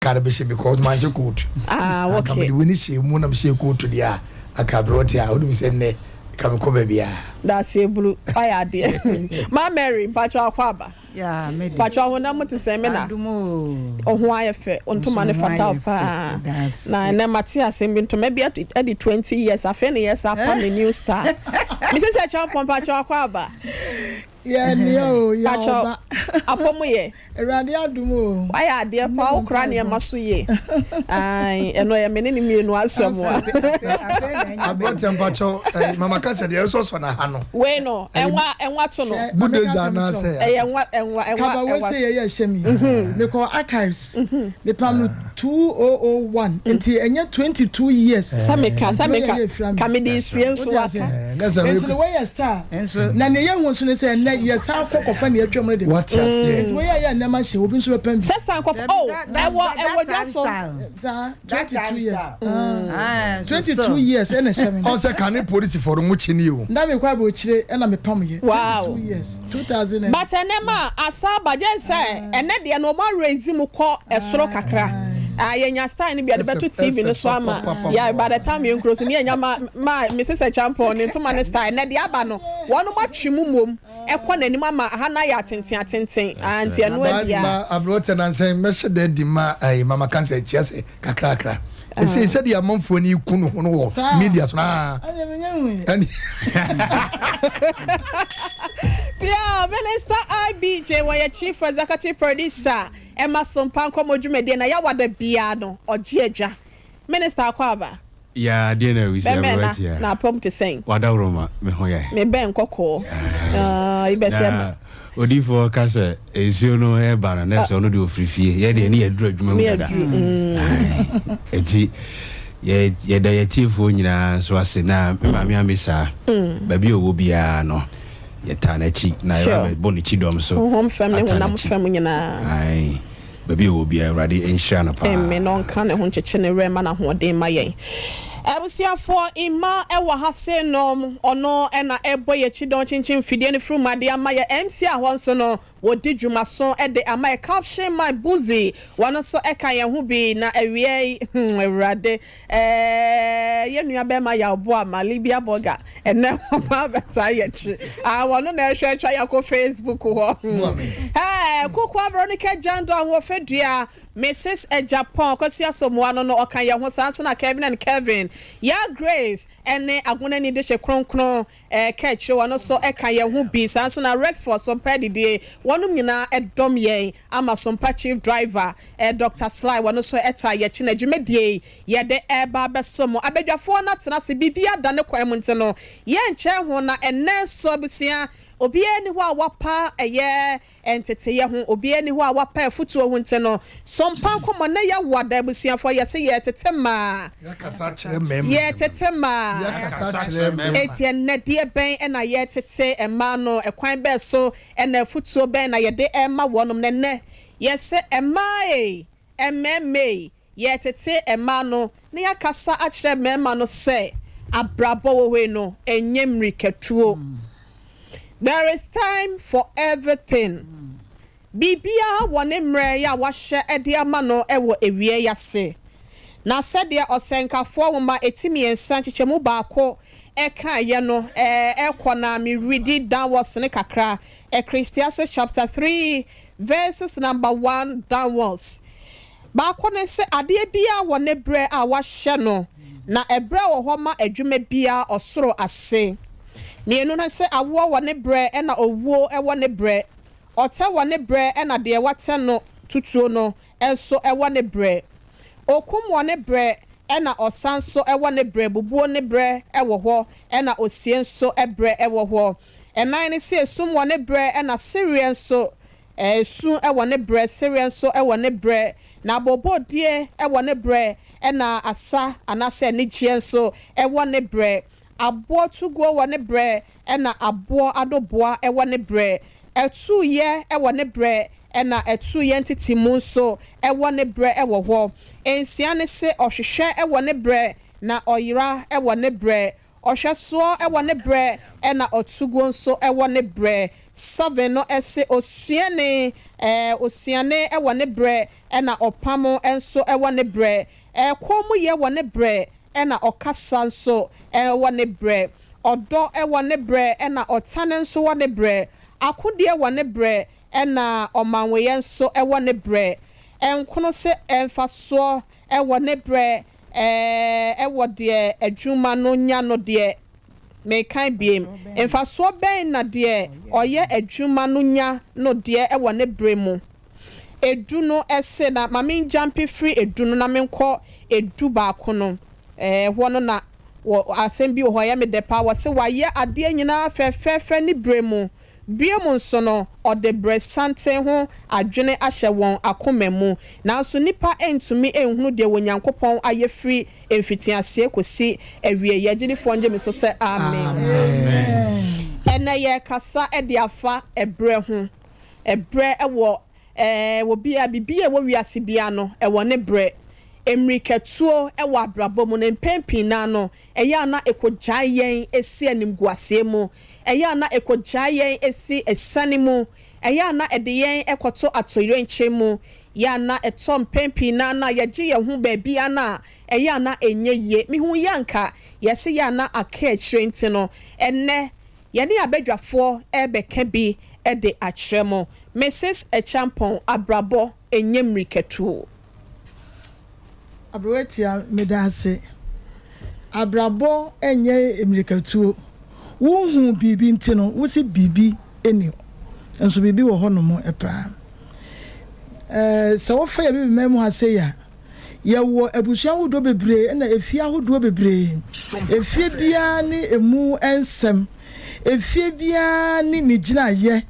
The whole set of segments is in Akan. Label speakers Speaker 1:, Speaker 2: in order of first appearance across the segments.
Speaker 1: Carabisha because manjo coat.
Speaker 2: Okay.
Speaker 1: When you see Munam she coat to the Acabrotia, would we send come baby?
Speaker 2: That's a blue. I dear. My Mary, Pacha Quaba.
Speaker 3: Yeah, maybe.
Speaker 2: Pacha will not to say, Mena. Oh, why fair on to manufacture. Now, Namatia seemed to maybe at the 20 years, I feel yes, upon the new star. Mrs. Acham from Pacha Quaba.
Speaker 3: Yeah, no,
Speaker 2: Pacha. Upon me,
Speaker 3: Radia Dumo.
Speaker 2: Why are dear Paul Crania Masuye? I know a minute in was somewhere.
Speaker 1: I brought them Pacho, Mamma Casa, the also on a Hano.
Speaker 2: Bueno, and what to know?
Speaker 1: Buddha say,
Speaker 2: And what
Speaker 3: I say, yes, Shemi. They call archives. The Pam 2001 until and yet 22 years.
Speaker 2: Sameka, Comedy, Science,
Speaker 1: that's
Speaker 3: the way I start. And so, Nanya wants to say, yes, I'll cook of funny at your mother.
Speaker 1: What is
Speaker 3: it? Where I am, never see, open to a pen.
Speaker 2: Oh, I
Speaker 3: was 22 years. 22 years, and a 7.
Speaker 1: Also, can you police for much in you?
Speaker 3: Now we quite watch it, and I'm a pommy.
Speaker 2: Wow,
Speaker 3: 2 years, 2000.
Speaker 2: But I never, I saw, but just say, and then the normal raising will call a stroke a crack. I ain't starting to be the better TV in the summer. Yeah, by the time you're crossing here, my Mrs. Champon into Manchester, and the Abano, one of my chimum, a quan and mamma, Hanaya tinting, and Tianuia.
Speaker 1: I brought an answer, Mesha de Dima, a Mamma can say, Chess, Cacra. And she said, "Your mom for you, Kuno, media." And
Speaker 2: yeah, Minister IBJ, where your chief executive producer, Emma Sompa Nkomo Jumedena, ya wade biano or Jeja. Minister Kwaba.
Speaker 4: Yeah, dinner we say right here.
Speaker 2: Na pom to sing.
Speaker 4: Wadaroma, me hoye.
Speaker 2: Me ben koko. Ibesema.
Speaker 4: Odi for kase ezio no e bana na so no de ofrifie ye de ne yadru adwuma mu da eti ye da ye tiefo nyina so ase na me ma me amisa ba bi owo bia no ye ta na chi na ye ba boni chi dom so
Speaker 2: hom fam ne honam fam nyina
Speaker 4: ai ba bi owo bia ready ensure na pa
Speaker 2: me no kan ne ho cheche ne rema na ho den ma yen Ebusia for ima ewa hase nom ono ena ebo ye chidon chinchin fidie ne fru made ama ye MC ahon so no wodi dwuma so e de ama ye caption my busy wano so eka ye ho bi na ewie ewrade ye nua be ma ya obo ama libia burger ene ma beta ye chi wano na hwehwa ya ko Facebook ho kokwa Veronica Jando ho fedua Mrs. Japan kosia so mo ano no okan ye ho sanso na Kevin and Kevin ya Grace ene aguna ni de hye kronkron catch wano so eka ye ho bi sanso na Rex for Sompa didie wonum nyina edom yen ama Sompa chief driver Dr. Sly wano so eta ye chi na dwumedie ye de eba besomo abedwafo na tena se bibia da ne kwa mu nte no ye nche ho na ene so bisia obi eni ho a wapa eye entete ye ho obi eni ho a wapa afutu ho nte no Sompa Nkomo na ya wada busia fo ye se ye tetema
Speaker 1: yakasa kire mem
Speaker 2: ye tetema
Speaker 1: yakasa kire mem
Speaker 2: etie ne de ben na ye tete ema no ekwan be so na afutu ben na ye de ema wonom ne ye se ema emme ye tete ema no na yakasa a kire mema no se abrabo we no enyemri ketuo. There is time for everything. Bibia wane mre ya wahye ede amano ewo ewie yase. Na sede osenkafo woma etimi ensan chichemu baako eka ye no ekona mi ready downwards ne kakra Ecclesiastes chapter 3 verses number 1 downwards. Baako ne se ade bia wane bre a wahye no na ebre wo homa adwuma bia osoro ase. Mienu na se awo wane bre na owo wane bre ota wane bre na de wate no tutuo no enso wane bre okum wane bre na osanso wane bre bubuo ne bre ewo ho na osie nso ebre ewo ho enan ne se sum wane bre na Syrian so su wane bre Syrian so wane bre na bobo die wane bre na asa anase ne gye nso wane bre abo tugo wane bre na abo adoboa wane bre etu ye wane bre na etu ye ntiti mu so wane bre ewo ho ensia ne se ohwehwe wane bre na oyira wane bre Ohweso ewo ne bre na otugo nso ewo ne bre 7 no ese osuane ewo ne bre na opamo enso ewo ne bre komu ye wo ne bre na okasa nso ewo ne bre odo ewo ne bre na otane nso wo ne bre akode ewo ne bre na omanwe nso ewo ne bre enkono se emfaso ewo ne bre ewo de adwuma no nya no de me kan biem emfaso ben na de oye adwuma no nya no de ewo ne bre mu edu no ese na mame jump free edu no na menko edu ba kono wono na asem bi ho ya me de pa wo se wa ye ade nyina fefefe ni bre mu biemu nso no ode bresante ho adwene ahye won akomemu nanso nipa entumi enhunu de wonyankopon aye free emfitiase kosi awie yagirifo nje me so se amen ene ye kasa ede afa ebre ho ebre ewo wo bia bibia wo wiase bia no ewo ne bre emriketuo ewo abrabo mu ne mpempi na no eya na ekogyayen esi animguase mu eya na ekogyayen esi esane mu eya na edeyen ekoto atoyrenche mu ya na etom mpempi na yaji ye hu baabi ana eya na enyeye mi hu yanka yese ya na akechire nti no enne ye ne abadwafo ebeka bi ede akyeremo Mrs. Echampon abrabo enyemriketuo
Speaker 3: Abroetia medase abrabo enye emirikatuo wuhu bibi ntino wusi bibi eni enso bibi wo hono mo epa so wo fa ya bibi memu ase ya ye wo abusua hodo bebre na efia hodo bebre efie bia ni emu ensem efie bia ni nigina ye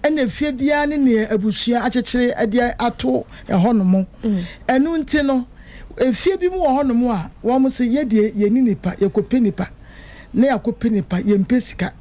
Speaker 3: ena efie bia ni abusua akekere ade ato hono mo enu ntino efie bi mu ho no mu a wo mo se ye de ye ni nipa ye kope nipa na ya kope nipa ye mpesika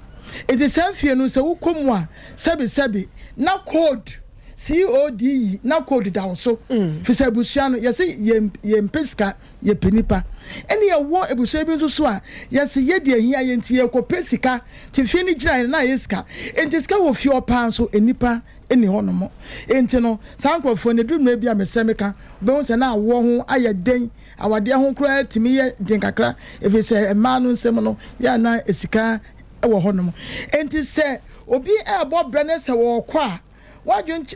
Speaker 3: ede sanfie no se wukomu a sebe na code COD na code da so fi se busia no ye se ye mpesika ye penipa ene ye wo ebusia bi nso so a ye se ye de ahia ye nti ye kope sika ti fie ni gira na ye sika enti sika wo fie opa nso enipa eni hono mo enti no sankofo ne dum na bia mesemeka be won se na awo ho aye den awade ho kura timi ye den kakra efi se ema no nsem no ya na esika ewo hono mo enti se obi ebo brane se wo kwa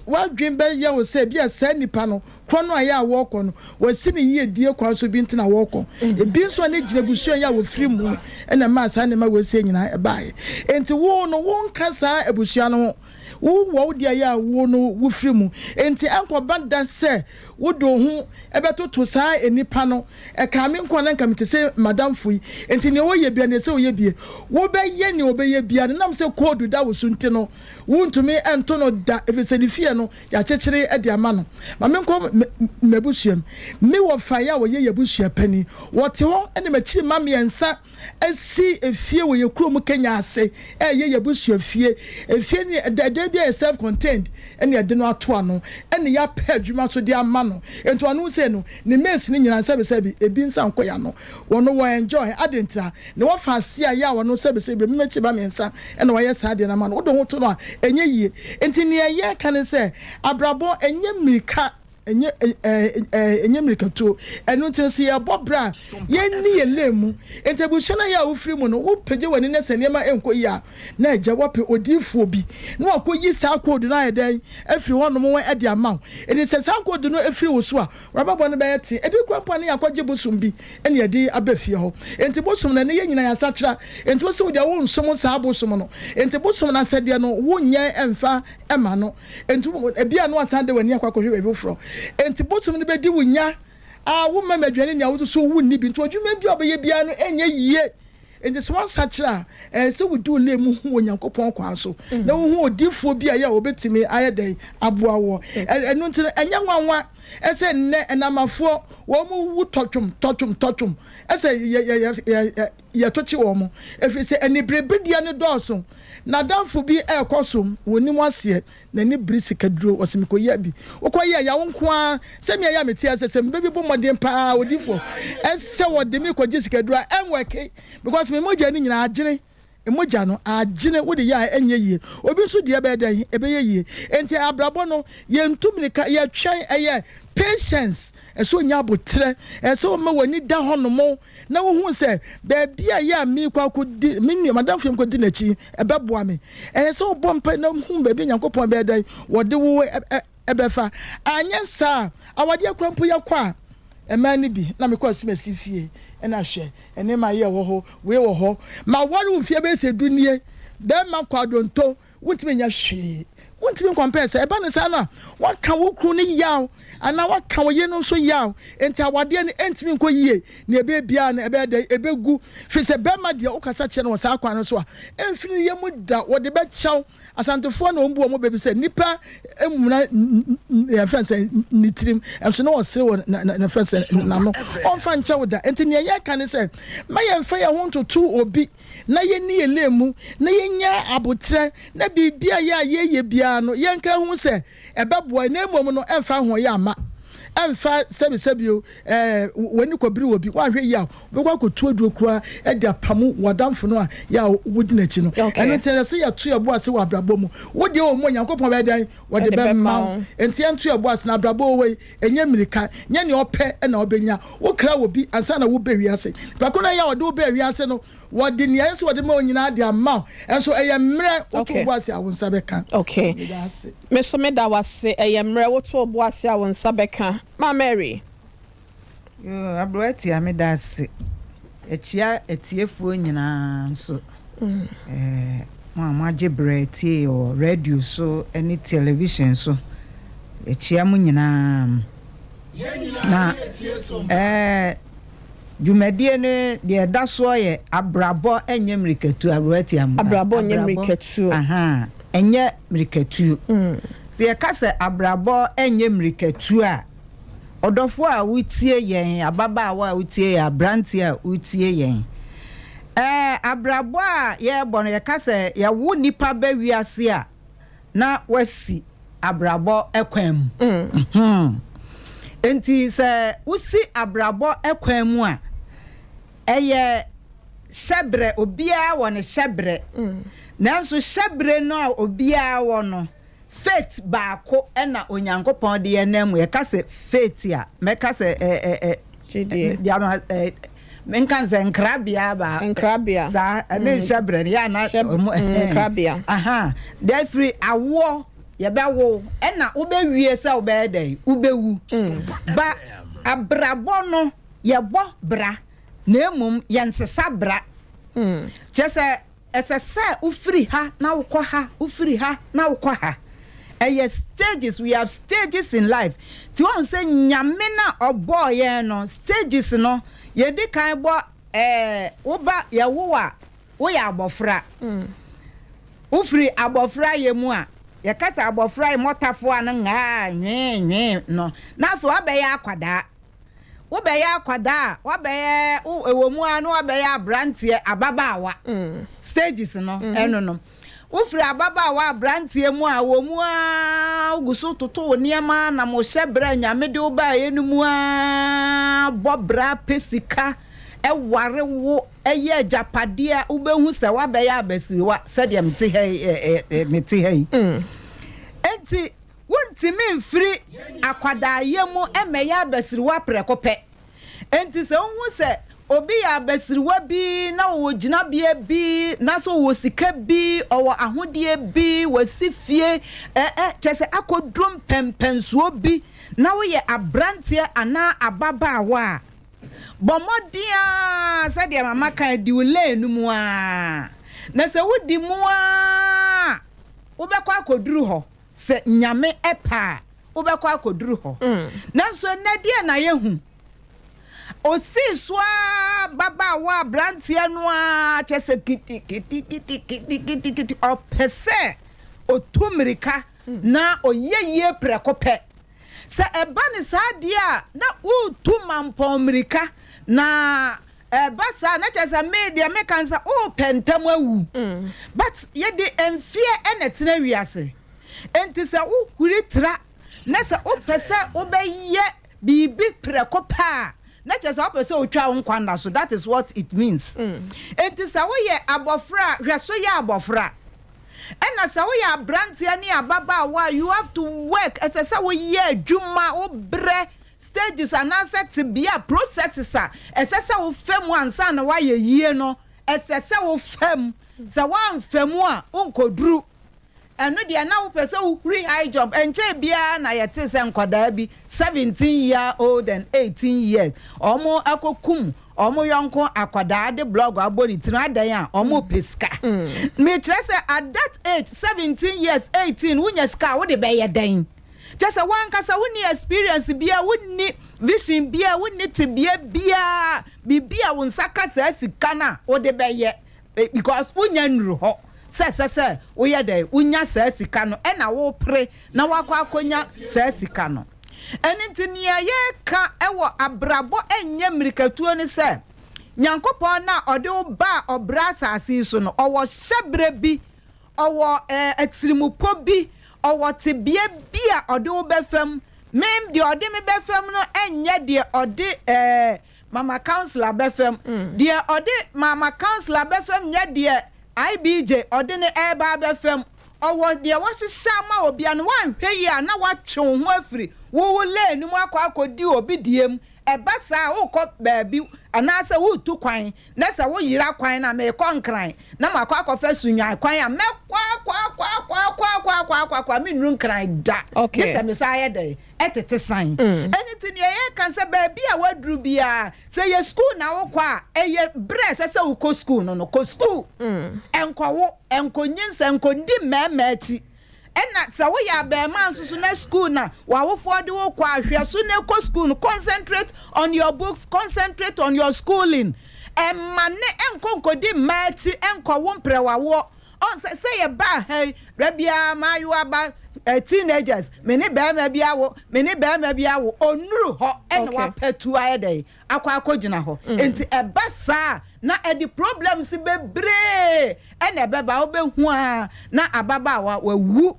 Speaker 3: wadwen be ye wo se bia sa nipa no krono aya awo ko no wasi ne yie die kwa so bi ntina wo ko e bi nso ne gire busuo ya wo firi mu ena ma sa ne ma wasi nyina e bae enti wo no won kasa ebusuo no wo dia ya wo no wo firi mu enti anko banda se wo do hu ebetoto saa enipa no e ka me nko na nka me se madam fui enti ne wo ye bia ne se wo ye bie wo be ye ne wo be ye bia nam se code da wo sunti no wo ntumi ento no da e se fie no ya chekere e dia ma no ma me nko mebusuam me wo fa ya wo ye yebusua pani wo te ho ene ma chi ma me ensa asi efie wo ye krom Kenya ase e ye yebusua fie efie ni de bia self contained ene de no ato ano ene ya pa adwuma so de ama no ento anu se no ne mes ni nyina sebe ebi nsa nko ya no wono wo enjoy adentra ne wo fa ase ya wono sebe me mechi ba me nsa ene wo ye sa de na ma no wo do ho to no a enye yie enti ne ye kan se abrabo enye mirika enye mirikatu enu ntinsi ya bobra ye ni ye lemu entebushana ya ufiri mu no wo peje wani na sanema enko ya na eja wope odifuo bi na akoyi sa code na ye den afiri hono mo e de amaw eni se sa code no afiri wo so a rababo no be yete ebi kwampa ne yakwaje bosum bi eni ye de abafie ho enti bosum na ne ye nyina ya sakira enti wo se wo de wo nsom sa bosum no enti bosum na sede no wo nya emfa ema no enti ebi anu asande wani akwakohwe ebi fro enti botum ne bedi wunya wo mamadwane ne awo so wunni bi nto adwuma bi obeye bia no enye yie enti so sakira se wudi olemu hu onyankopon kwa so na wo hu odifuo bi aya obetimi ayeden aboawo enu nti enye nwanwa ese nne enamafo wo mu wu totum ese yɛtɔkye wɔ mo ɛfiri sɛ anibrebedeɛ ne dɔɔso na damfo bi ɛɛkɔ so wɔnim aseɛ na ne bere sikaduro wɔsɛ mekɔyɛ bi wokɔyɛ yɛwo nko a sɛ mea yɛ mete asɛ sɛ mbɛbi bɔ mmɔden paa odifo ɛsɛ wɔde me kɔgye sikaduro a ɛnwɛke because me mogya ne nyinaa agyene emoja no agyene wo de ya enye yie obi so de ebe dan ebe ye yie enti abrabo no ye ntumnika ye twen eye patience eso nya botre eso ma wani da honomo na wo hu se ba bia ya mi kwa ko di mi madam fiem ko di nachi ebe boa me eso bompa na hu ba bi nyankopon be dan wo de wo ebe fa anya sa awade akrampo yakwa emani bi na me kwa simasi fie ena hwe ene ma ye wo ho we wo ho ma wori mfie be se dunie be ma kwadonto wuntime nya hwe wuntime compare se eba ne sa na waka wo kru ne yaw ana waka wo ye no so yaw enti awade ne entime nko yie ne ebe bia na ebe de ebe gu fi se be ma de okasa che no sa akwa no so a emfini ye mu da wo de be chaw asantefo na ombu o mo be se nipa emuna ya France nitrim enso na wo sere wo na France na no on fa nche wo da enti ne ye ka ne se ma ye mfa ye ho ntoto obi na ye ni elemu na ye nya abotre na bibia ye bia no ye nka hu se ebeboa na emom no emfa ho ye ama emfa sebio wani kwabiri obi wahwe ya be kwa kotu aduro kura e de apamu wadamfo no a ya wodi na chi no eno tele se ya to ebo ase wa brabo mu wodi o mo nyankopon be dan wodi be ma enti en to ebo ase na brabo we enye mirika nya ne ope na obenya wo kra obi ansa na wo be wiase pakona ya wodi wo be wiase no wodi ne yeso wodi ma onyina de ama enso eye mre wo to ebo ase awon sabeka
Speaker 2: okay me so me da wase eye mre wo to ebo ase awon sabeka Ma Mary.
Speaker 5: Yo abroati amedase. Echia etiefuo nyina nso. Ma jebre tie o radio so any television so. Echia mu nyina. Na Jumedie ne de da so ye abrabo enye mrikatu abroati am.
Speaker 2: Abrabo enye mrikatu.
Speaker 5: Aha. Enye mrikatu. Se ye kase abrabo enye mrikatu a odofo a wutie yen ababa wa wutie ya branti a wutie yen abrabo a ye bono ye kase ye wo nipa ba wiase a na wasi abrabo ekwam enti se wusi abrabo ekwam mu a eye shebre obia wo ne shebre nanso shebre no obia wo no faith baako ena onyankopon de yenam ye kase faith a me kase menkanze nkrabia ba
Speaker 2: nkrabia
Speaker 5: za ne shabre ya na
Speaker 2: nkrabia
Speaker 5: aha de free awo ye bewo ena wo be wie se wo be dey wo bewu ba abrabo no ye bo bra na emum ye nsesa bra chese esese ufiri ha na wokọ ha ufiri ha na wokọ ha stages, we have stages in life. Ti won say nyame na obo ye no stages no ye di kan bo wo ba ye wo a wo ya abofra ufiri abofra ye mu a ye kasa abofra ye motafo an nga nwe no na afi wa be ya akwada wo be ya akwada wo be ewo mu anu wo be ya brantie ababaawa stages no eno no ufiri ababa wa brantie mu a wo mu a ugusu toto niema na mo hyebra nyame de oba enum a bobra pesika ware wo eye japade a ubehu se wa be ya abasiri wa sede mte mete hei enti wonti mi mfiri akwada ye mu emeya abasiri wa prekope enti se onhu se obi ya besiriwa bi na wo gina bia bi na so wo sika bi owo ahodie bi wasifie chese akodrum pempensuo bi na wo ye abrantie ana ababaawa bomodia se de mama kan di ule numu a na se wodi mu a wo bekọ akoduru ho se nyame epa wo bekọ akoduru ho na so na dia na yehu osi swa baba wa brantie no a chese kiti opese otumrika na oyeye prekope se eba ni sadia na utuma mpomrika na basa na chesa media me kansa o pentam awu but ye de enfie enetena wiase enti se wo huri tra na se o pese o be ye bibi preko pa na chesa o pese o twa nkwanda so that is what it means enti se wo ye abofra hweso ye abofra ena se wo ye abrantia ni ababa wa you have to work ese wo ye adwuma o bre stages and answer to be a processes esese wo fam ansa na wa ye yie no esese wo fam se wan fam a onkoduru eno de na wo pese wo huri high job enche bia na ye te se nkoda bi 17-year-old and 18 years omo akokum omo yonko akoda de blog abori tira dan a omo peska me trese at that age 17 years 18 wunya ska wo de be ye dan just a one kasa wuni experience bia wuni vision bia wuni tibia bia bibia won saka sa sika na wo de beye because wunya nru ho se wo ye dey wunya sa sika no e na wo pre na wakwa akonya sa sika no eni tinia ye ka ewo abrabo enye mrikatuo ni se nyankopon na ode ba obra asase so no owo hyebre bi owo atirimupo bi owo tibia bia ode wo befam mem de ode me befam no enye de ode mama counselor befam de ode mama counselor befam nye de IBJ ode ne eba befam owo de wo hyehyɛ ma obi an wan hwɛ yi a na watwe ho afiri wo le ni mu akodi obi diem eba sa wo kɔ baabi anase wo tu kwan na se wo yira kwan na me kɔ nkran na makɔ fa sunwan kwan a me kwa me nru nkran da se me sa ye dey etete san anything ye kan se baabi a wadru bia se ye school na wo kɔ a eye bre se wo kɔ school no kɔ school enko wo enko nyinsa enko ndi mema ati ena sa wo ya be man so na school na wa wo for de wo kwa ahwe so na ko school concentrate on your books concentrate on your schooling mane enko di machi enko wo mprewa wo on say ye ba hey rabia mayu aba teenagers many be ma bia wo onuru ho ena wa petu ayede akwa akogina ho enti eba sa na edi problems bebre ena beba obehu a na ababa wa wu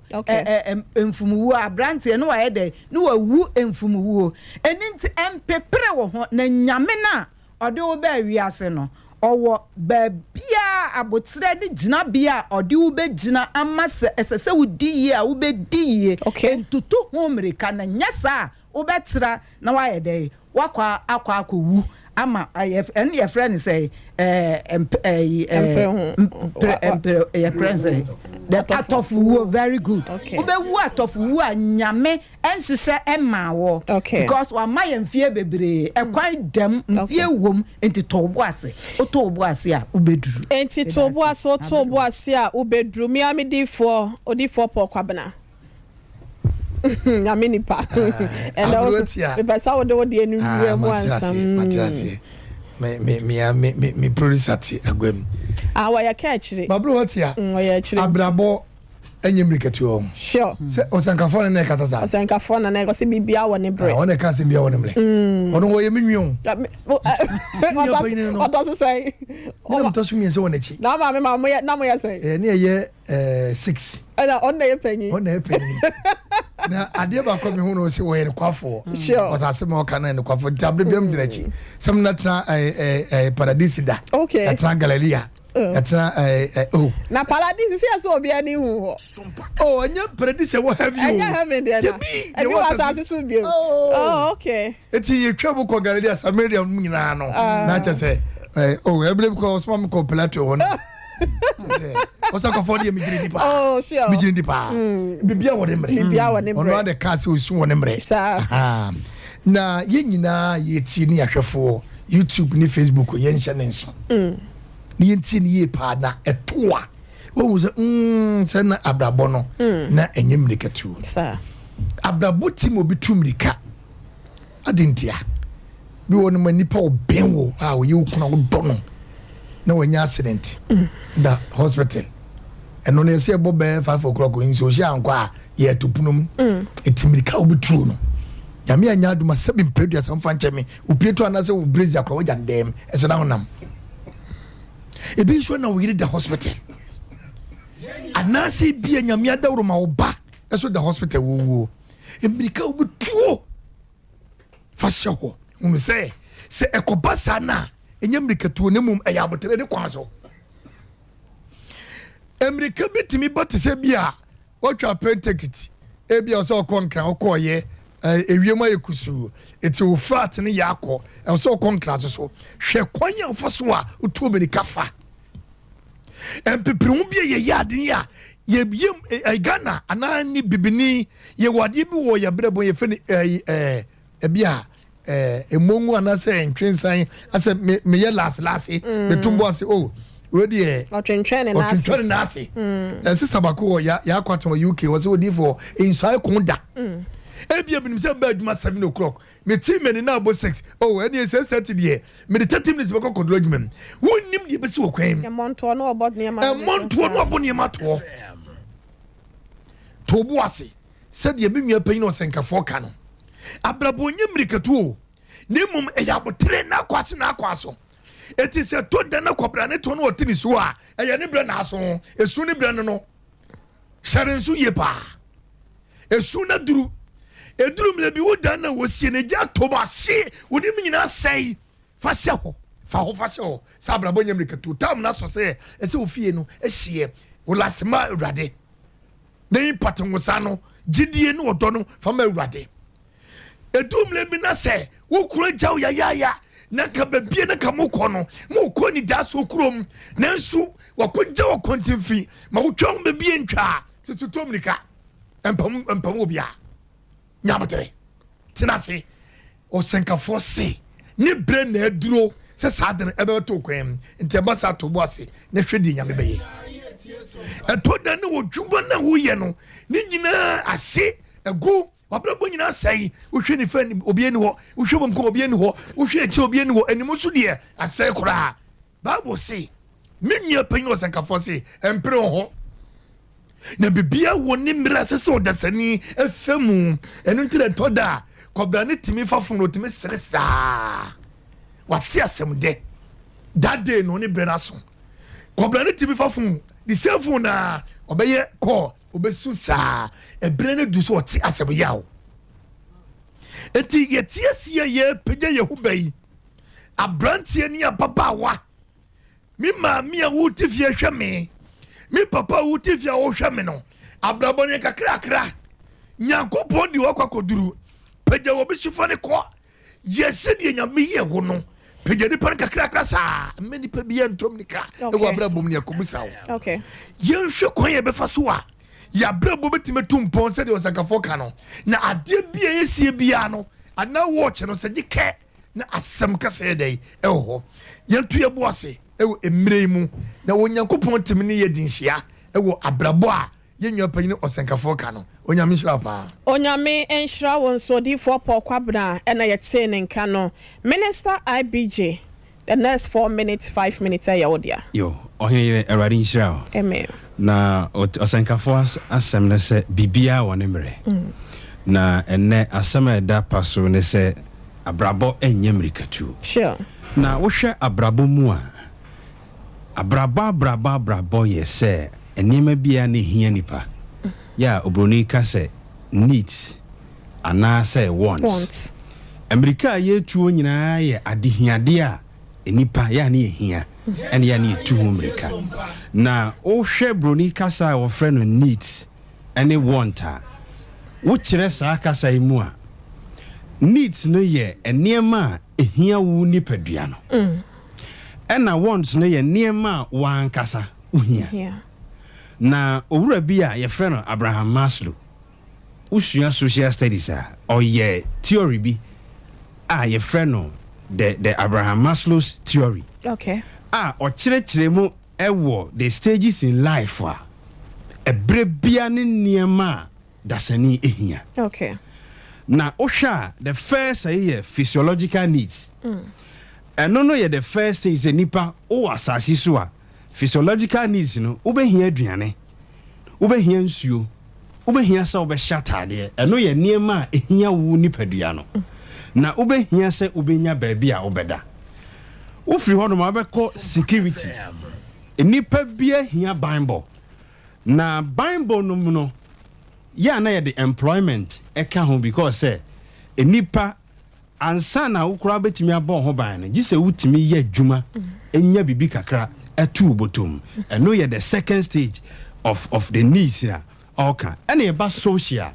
Speaker 5: emfumuwu abrante no ayede no wu emfumuwu enti empepre wo ho na nyame na ode wo ba wiase no owo babia abotire de gina bia ode wo be gina amase esese wo di ye a wo be di ye entutu ho mrika na nyasa wo betra na wa yede wakwa akwa akowu ama and your friend say the part of wu very good ube wu atof wu anyame enhyehyɛ ema wo because wa ma yemfie bebre ekwan dem mfie wom enti tobo ase otobo ase a ubeduru
Speaker 2: enti tobo ase a ubeduru mi amedifo odifo pokwabena nyame nipa and pesa wo de wo de enu wiwe mu ansam me
Speaker 1: producer ti agwam
Speaker 2: wa ya ka chire
Speaker 1: babro hotia
Speaker 2: wa ya chire
Speaker 1: abrabo enye mrikatu
Speaker 2: sure
Speaker 1: se osankafo na ka tasa
Speaker 2: osankafo na ko se bibia wo ne bre
Speaker 1: ona ka se bibia wo ne mre ono wo ye menwon
Speaker 2: o does say
Speaker 1: o mo to sumi se wona chi
Speaker 2: na ma mo na mo ya say
Speaker 1: ne ye 6
Speaker 2: na on na ye panyi
Speaker 1: na ade ba ko me hu no se wo ye kwafo
Speaker 2: sure
Speaker 1: o sa se mo ka na ne kwafo tabre bem dirachi sem na tra paradise da
Speaker 2: okay
Speaker 1: tra galeria atra
Speaker 2: na paradise see so obi ani hu
Speaker 1: ho anya paradise wo have you
Speaker 2: anya have there na e bi was asesu bi okay
Speaker 1: eti ye twabo ko galeria samaria nyina no na cha se every because mom ko plateau ho osa ko for dia migiri dipa
Speaker 2: sure
Speaker 1: migiri dipa bibia wo de mre ono de ka se osu wo de mre na ye nyina ye ti ni ahwefo YouTube ni Facebook ye nhye ne nso ni yenti ni ye pa na etoa wo mu se na abrabo no na enye mrikatu
Speaker 2: sa
Speaker 1: abrabo ti mo bitumrika adintia bi woni manipa obenwo a wo ye ukuna wo dono na wanya accident da hospital eno ne se bobe 5 o'clock in so sha anko a ye topunum etimrika obitru no nyame anya aduma sebi mpredu some fan chemi upieto anase wo brazi akwa wo jandem eso na honam ebi so na wo yiri the hospital anase bia nyame adawro ma wo ba eso the hospital wo emirika wo tuo fa hyeho unu se ekobasa na enyamrika tuo ne mum eya abotere de kwaso emirika bitimi bote se bia otwa pentekiti ebia o se okonkran okoye ewiema ekusu eti wo frat ne yakọ e so okonkran so hwe kwanya ofoso a otuo beni kafa empepirun bia ye yade ya ye biem Ghana anani bibini ye wade bi wo ye brebo ye feni ebia emongu anase ntwensan ase me ye last me tumbo ase we dey
Speaker 2: otwentwene
Speaker 1: na ase sister bako ya kwato UK was we dey for inside konda ebia binim say ba aduma 7 o'clock me team me na abo 6 any 6:30 there me the 30 minutes bako control adwuma wonnim de besi okwan
Speaker 2: monto no obod ne ma
Speaker 1: monto no obod ne ma to bo ase said ye bi nwa panyin no senkafo ka no abrabo nyimrikatu ne mum eya botre na kwase na kwaso eti se to de na kobra ne to no otini so a eya ne bre na aso esu ne bre no share nsu ye pa esu na duru eduru mle bi wodan na wosie ne ja to ba se wodi nyina sei fa se ho sa abrabo nyimrikatu tam na so se eti ofie no ehie wo lasema urade ne patongosa no gidie no odo no fa ma urade edumle bi na se wo kuro jaw ya na ka babie na ka mokọ no mokọ ni da so kurom na nsu wakọja wakontimfi ma wo twon babie ntwa tututom nika empam obia nyabotere tinase o senkafo se ne bre na aduro se saden ebe to kwem nti eba sa to bo ase na hwedi nyame beye eto da ne wo dwumba na wo ye no ni nyina ase egu wabrabo nyina sai wohwe ni fa obi eni ho wohwe bom ko obi eni ho wohwe echi obi eni ho enimu so de asai kora bible say menua panyo senkafo se empre ho na bibia wo ni mira sese odasani efemu enu ntire toda kobra ne timi fafun no timi seresa wati asem de that day no ni brena so kobra ne timi fafun the same phone na obeye call obesu sa ebre ne du so oti asem yawo eti yetiesie ye peje ye hubai abrantie ni apapa wa mi ma mi a wuti fie hweme mi papa wuti fie wo hweme no abrabo ne kakra nyankopon di wakwa koduru peje wo bi sifo ne ko yesi de nyame ye wo no peje di pan kakra sa meni pa bi entom nika e wo abrabo ne akobusa wo
Speaker 2: okay
Speaker 1: yen hwe kon ye be fa so a ya brabo betime tumpon se de osakafo ka no na ade bia yesie bia no ana watch no se gike na asem ka se dey e ho yentu ye bo ase e wo emire mu na wonyankopon timi ne ye dinhia e wo abrabo a yenwa panyin osakafo ka no onyame hira pa
Speaker 2: onyame enhira won so di for kwabna e na yete ne nka no minister IBJ the next 4 minutes 5 minutes ya wodia
Speaker 4: yo ohye erade nhira
Speaker 2: amen
Speaker 4: na osenkafo asem ne se bibia wone mre na enne asem eda paso ne se abrabo enyemrikatu
Speaker 2: sure
Speaker 4: na wohwe abrabo mu a abrabo ye se enema bia ne hia nipa ya obroni ka se needs ana se wants amerika ye tuo nyina ye adehiade a enipa ya ne hia ene ya ne tu amerika na o hwe broni kasa wo frɛ no needs ene want a wo kyerɛ saa kasa imu a needs no ye enema ehia wu nipadua no ena wants no ye enema wan kasa uhia na owura bi a ye frɛ no Abraham Maslow usua social studies a oye theory bi a ye frɛ no the Abraham Maslow's theory
Speaker 2: okay
Speaker 4: o kyerɛkyerɛ mu ewo the stages in life a ebre bia ne niema dasani ehia
Speaker 2: okay
Speaker 4: na ohwa the first is physiological needs no ye the first is nipa o asasi so a physiological needs no ubehia aduane ubehia nsuo wobɛhia sɛ wobɛhyɛ ataadeɛ ɛno yɛ nneɛma a ɛhia wo nipadua no na wobɛhia sɛ wobɛnya baabi a wobɛda wofiri hɔ no ma wobɛkɔ security nipa bia hia Bible na Bible no mu no ya na yɛ the employment ɛka ho because sɛ nipa ansa na wokora betimi abɔ ho ban no gise wutimi yɛ adwuma enya bibi kakra ɛtu botom ɛno yɛ the second stage of the needs na okay ɛna yɛba social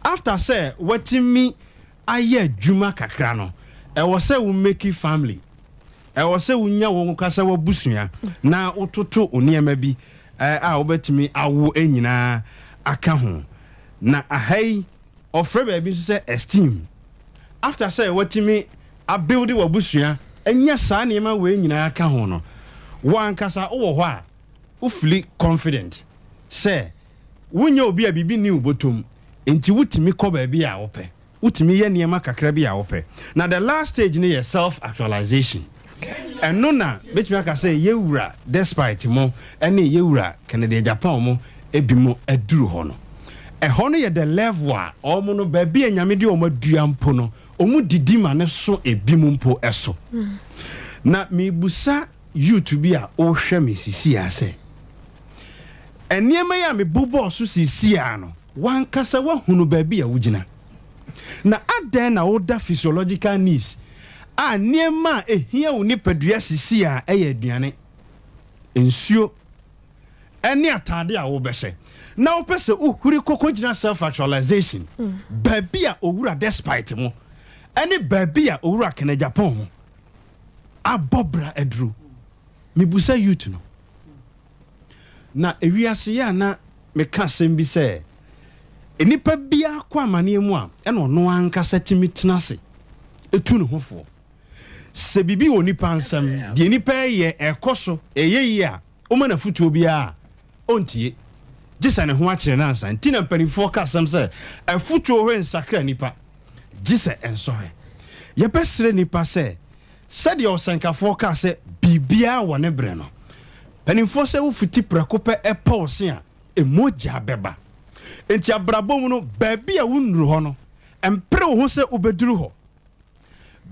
Speaker 4: after sɛ watimi ayɛ adwuma kakra no ɛwɔ sɛ wo make family ɛwɔ sɛ wo nya wo kasa wabusua na wototo oniema bi a wobetimi awo enyina aka ho na ahai ofre ba bi so sɛ esteem after say watimi a build wabusua enya saa niema we nyina aka ho no wan kasa wo hɔ a wo feel confident say wonya obi a bibi ni ubotom enti wutimi kɔ ba bi a wopɛ wutimi ye niema kakra bi a wopɛ na the last stage ni your self actualization and no na betimi aka say yewura despite mo ene yewura Canada Japan mo ebi mo aduru hɔ no ɛhɔ no yɛ the level a ɔmo no ba bi anyame de ɔmo adua mpo no ɔmo didi ma ne so ebi mu mpo ɛso na mebusa YouTube bi a ɔhwɛ me sisi ase ɛniema ya me bobɔ so sisi a no wankasa wahunu ba bi a wugina na adan na woda physiological needs a niema ehia wo nipadua sisi a ɛyɛ aduane ensuo ɛne atade a wobɛhyɛ na wopese uhuri kokogina self actualization baby a owura despite mo any baby a owura kene Japan mo abobra edru mibusa youth no na ewiase ya na meka sem bi se enipa bia kwa amane mu a eno no ankasa timi tenase etu ne hofo se bibi oni pansam de nipa ye ekoso eyeyi a o mana futuo bia ontie Jisa ne ho akire na ansa ntina mpanifo ka asem se afutuo ho nsakra nipa jisa ensohe ye besre nipa se de osankafo ka se bibia wo ne bre no panifo se wo fiti prako pe epause a emoja beba enti abrabom no baabi a wonru ho no empre wo ho se obeduru ho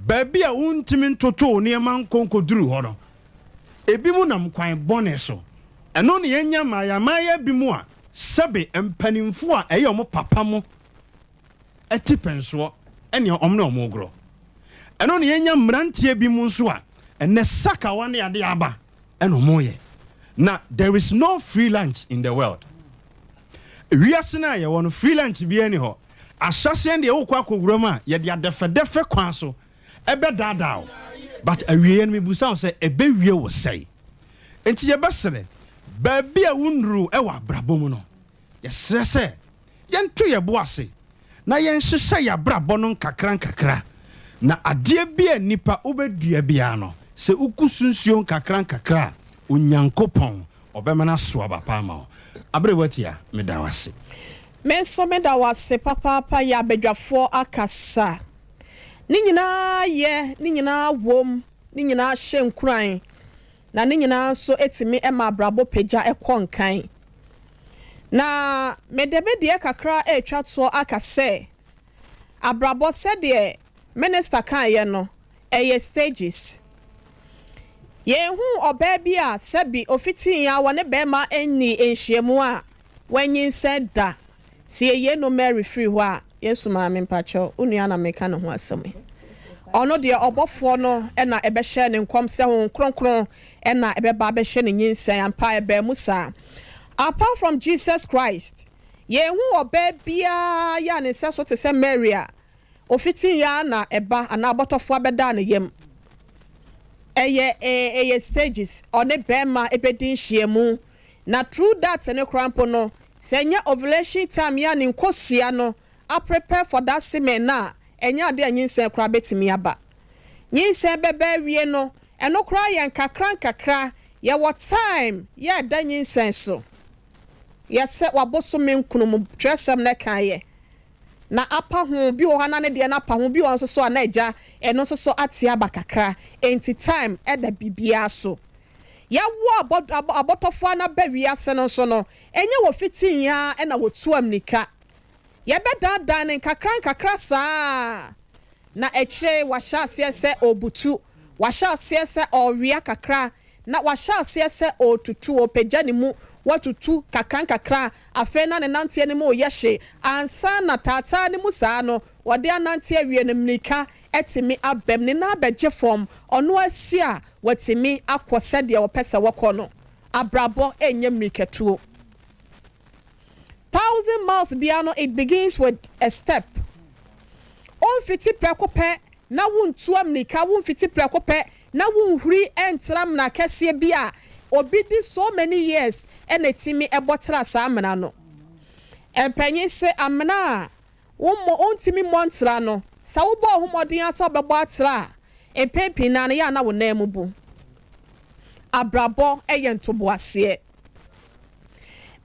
Speaker 4: baabi a wontimi ntoto ne man konkoduru ho no ebi mu nam kwan bone so eno ne yenya maya bi mu a sebe empanimfo a ɛyɛ ɔmo papa mo etipenso ɛne ɔmo ɔmo gro ɛno ne yenya mrantie bi mu nso a ɛne saka wane ade aba ɛno mo yɛ na there is no free lunch in the world wiase na yɛ wɔ no free lunch bi ani hɔ ahyase de wokɔ akɔwuram a yɛ de adefedefe kwan so ɛbɛ dadaw but awie no mebusa wo sɛ ɛbɛwie wo sɛe enti yɛbɛsere baabi a wunru ewa brabom no yɛsrɛ sɛ yɛnto yɛbo ase na yɛnhyehyɛ yɛ brabɔ no nkakra na adeɛ bi a nipa wobɛdua bia no sɛ ukusunsuo nkakra onyankopɔn ɔbɛmana soa bapa ma wo abre watia meda wase
Speaker 2: menso meda wase papa ya abadwafo akasa ni nyina wom ni nyina hye nkuran na ne nyina so etimi ema brabo peja ekonkan na medebe de kakra etwa to akase abrabo se de minister kan ye no eye stages ye hu oba bi a sebi ofitin ya wone be ma enni enhyiemu a wanyin se da se ye no Mary free ho a Yesu ma me mpacho onua na meka no ho asem ono de obofo no na ebehye ne nkom se ho kronkron na ebeba behye ne nyinsan ampa ebe musa apart from Jesus Christ ye hu oba bia ya ne se so te se Maria ofitin ya na eba ana abotofo abeda ne yem eye stages one bema ebedin hyiemu na through that ne krampo no se nya ovulation time ya ne nkosua no a prepare for that semen na enya ade anyinsen kra betimi aba nyinsen bebe wie no eno kra ye nkakra ye what time ye da nyinsen so ye se waboso menkunu tresem na kan ye na apa ho bi wo hana ne de na apa ho bi wo nso so anaja eno nso so atia bakakra enti time e da bibia so ya wo abotofo na ba wiase no so no enye wo fitin ya na wo tuam nika ye bedadan nkakra saa na eche wahya ase obutu wahya ase owia kakra na wahya ase otutu opagya ne mu watutu kakra afe na ne nante ne mu oyehye ansa na tata ne mu saa no wode anante awie ne mnika etimi abem ne na abegye form ono asia watimi akose de wopese wokọ no abrabo enye mnikatuo 1,000 miles biano it begins with a step on fiti prekope na wuntuam nika wun fiti prekope na wunhuri entram na kese bia obi di so many years and etimi ebotra sa amena no empanyi se amena wo mo ontimi montra no sa wo bo homodin asa obebo atra empepi na ya na wo na emubu abrabo eyentobo ase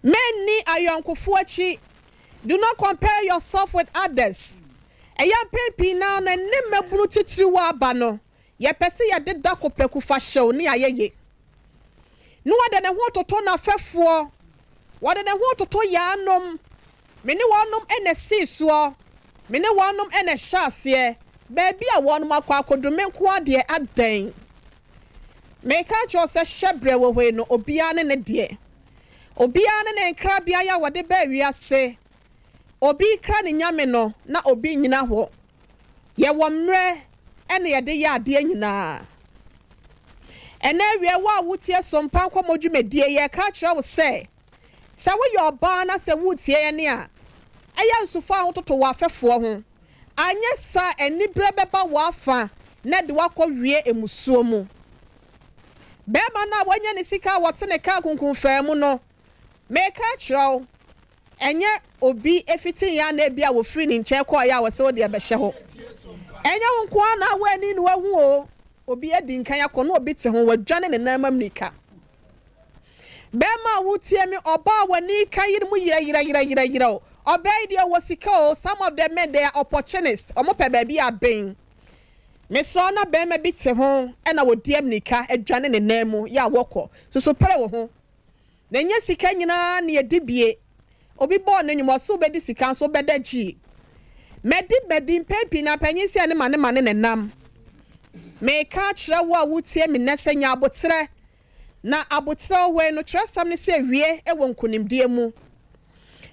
Speaker 2: many ayonkofo achi do not compare yourself with others eya pepi na na ne mabunu titiri wa aba no ye pese ye deda kopeku fa hyew ne ayeye no wade ne ho toto na fefo wade ne ho toto ya anom mene wonom ene sisuo mene wonom ene hyase baabi a wonom akwakodume nko ade adan meka cho se hyebre wo hwe no obia ne de obia ne nkra bia ya wade ba wiase obi kra ne nyame no na obi nyina ho ye wo mre ene ye de ya ade nyina ene wie wa wutie Sompa Nkomo dwumedie ye ka kira wo se wo ye oba na se wutie ye ne a eya nsufa ho toto wa afefo ho anye sa eni bre beba wa afa na de wakọ wie emusuo mu bema na wanya ne sika wote ne ka kunkun fa mu no me ka kira wo enye obi efitin ya na bia wo free ni nche kwa ya wo se wo de be hye ho enye wo nko na wani ni wahu o obi edi nkan yakọ na obi te ho wadwane ne nam amnika bema wutie mi oba wani kayir mu yira o obai dia wasika o some of them men they are opportunists omo pe ba bia ben me so na bema bi te ho e na wodi amnika adwane ne nam ya wokọ so pere wo ho na nya sika nyina na yedibie obi bo no nyumo so be di sika so be daji medi pepi na panyisi ane mane ne nam me ka kira wo a wutie me nese nya abotre na abotre we no tresam ne se wie e won kunimdie mu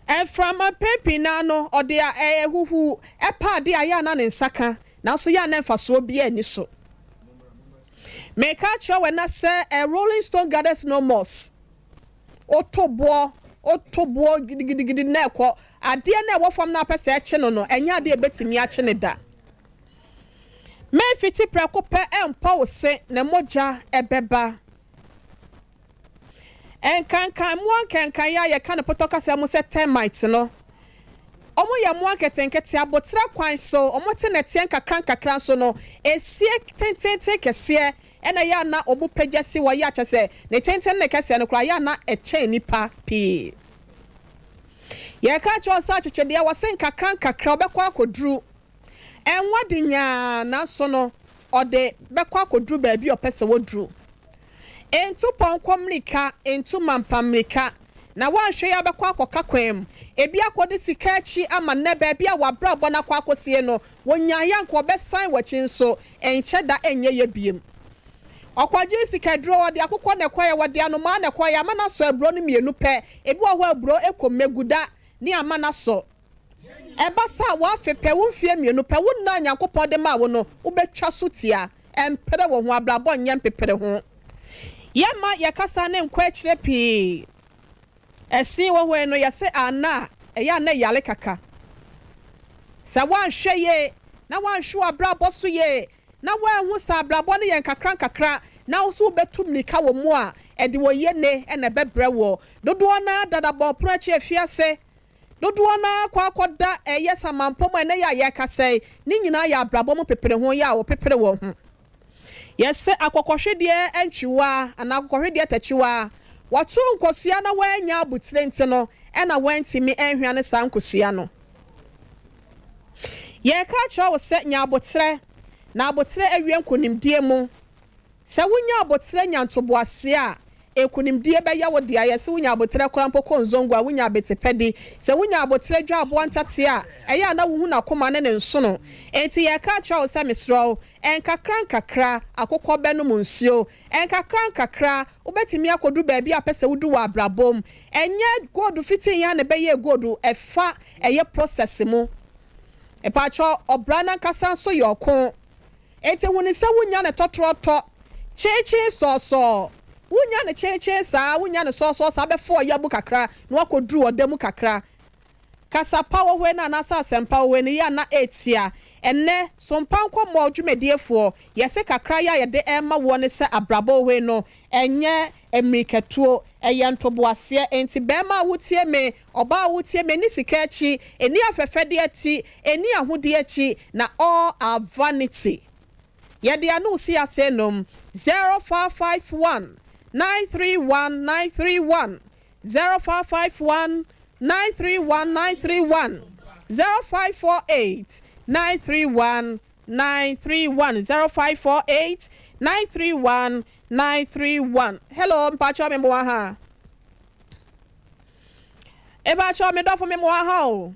Speaker 2: and from a pepi na no ode a huhu e pa de aya na ne nsaka na so ya na mfaso bi ani so me ka kira we na se a Rolling Stone gathers no more otobo gidigidi na ekọ ade na ewo fam na pese eche no enya ade ebetimi ache ne da me fiti preko pe empa wo se na moja ebeba enkankan mo ankankan ya ye kan potoka se mo se termites no omo ya mo anketenkete abotre kwan so omo te na tie kakran so no esie tentente kese ena ya na obu pegyasi wo ya chese ne tenten ne kese no kra ya na eche nipa pi ye ka cho sa cheche de wo sen kakra obekwa akoduru enwa dinya na so no ode bekwa akoduru ba bi opese woduru entu ponkomrika entu mampamrika na wanhwe ya bekwa akoka kwam ebi akode sika achi ama na ba bi a wabra bona kwa akosie no wonya ya nko besan wachi nso enche da enye ye biem okwaje sika dro wode akokọ na kwa ya wode anoma na kwa ya mana so abro no mienu pe ebi wo ho abro ekomeguda ni amana so ebasa wa fepe wo mfie mienu pe wo na nyankopọ de ma wo no wo betwa so tia empere wo ho abrabọ nyem pepere ho yema yakasa ne nkwa kire pi esi wo ho no yase ana eya na yale kaka sa wan hweye na wan hwu abrabọ so ye na wan hu sa abrabọ ne yen kakra na wo so betum nika wo mu a ede wo ye ne na bebre wo dodo na dadabọ pro achi afiase dodo na kwakoda yes amampom na ya yakasai ni nyina ya abrabọ mu pepere ho ya wo pepere wo ho yes akokohwede antwiwa ana akokohwede tachiwa watu nkosua na wanya abutire nti no na wantimi enhwa ne sa nkosua no ye ka cha wo se nya abutire na abutire awie nkonimdie mu se wonya abutire nyantoboase a ekunimdie bɛyɛ wo de ayɛ se wonya abotre kora mpoko nzongo a wonya betepedi se wonya abotre dwa abo antate a ɛyɛ na wo hu na koma ne nsono enti yɛ ka cha wo se mesro enkakra akokɔ bɛno mu nsuo enkakra wobetimi akodu baabi a pese wudu wa abrabom enye gold fitin ya ne bɛyɛ gold ɛfa ɛyɛ process mu epacho obrana kasa so yɔko enti woni se wonya ne totrotɔ cheche so wonya ne cheche saa wonya ne so saa bɛfo yabu kakra na wakoduru odemu kakra kasa power we na nasa asempa we ne ya na etia enne Sompa Nkomo dwumediefo yese kakra ya yede ema wo ne se abrabo we no enye emiketuo eyentoboase enti bema wotie me oba wotie me ni sika achi eni afefede achi eni ahode achi na all are vanity yede anu si asenom 0551 931 0551 931 0548 931 0548 931 931. Hello, mpacho me moaha. Ebacho me dofo me moaha o.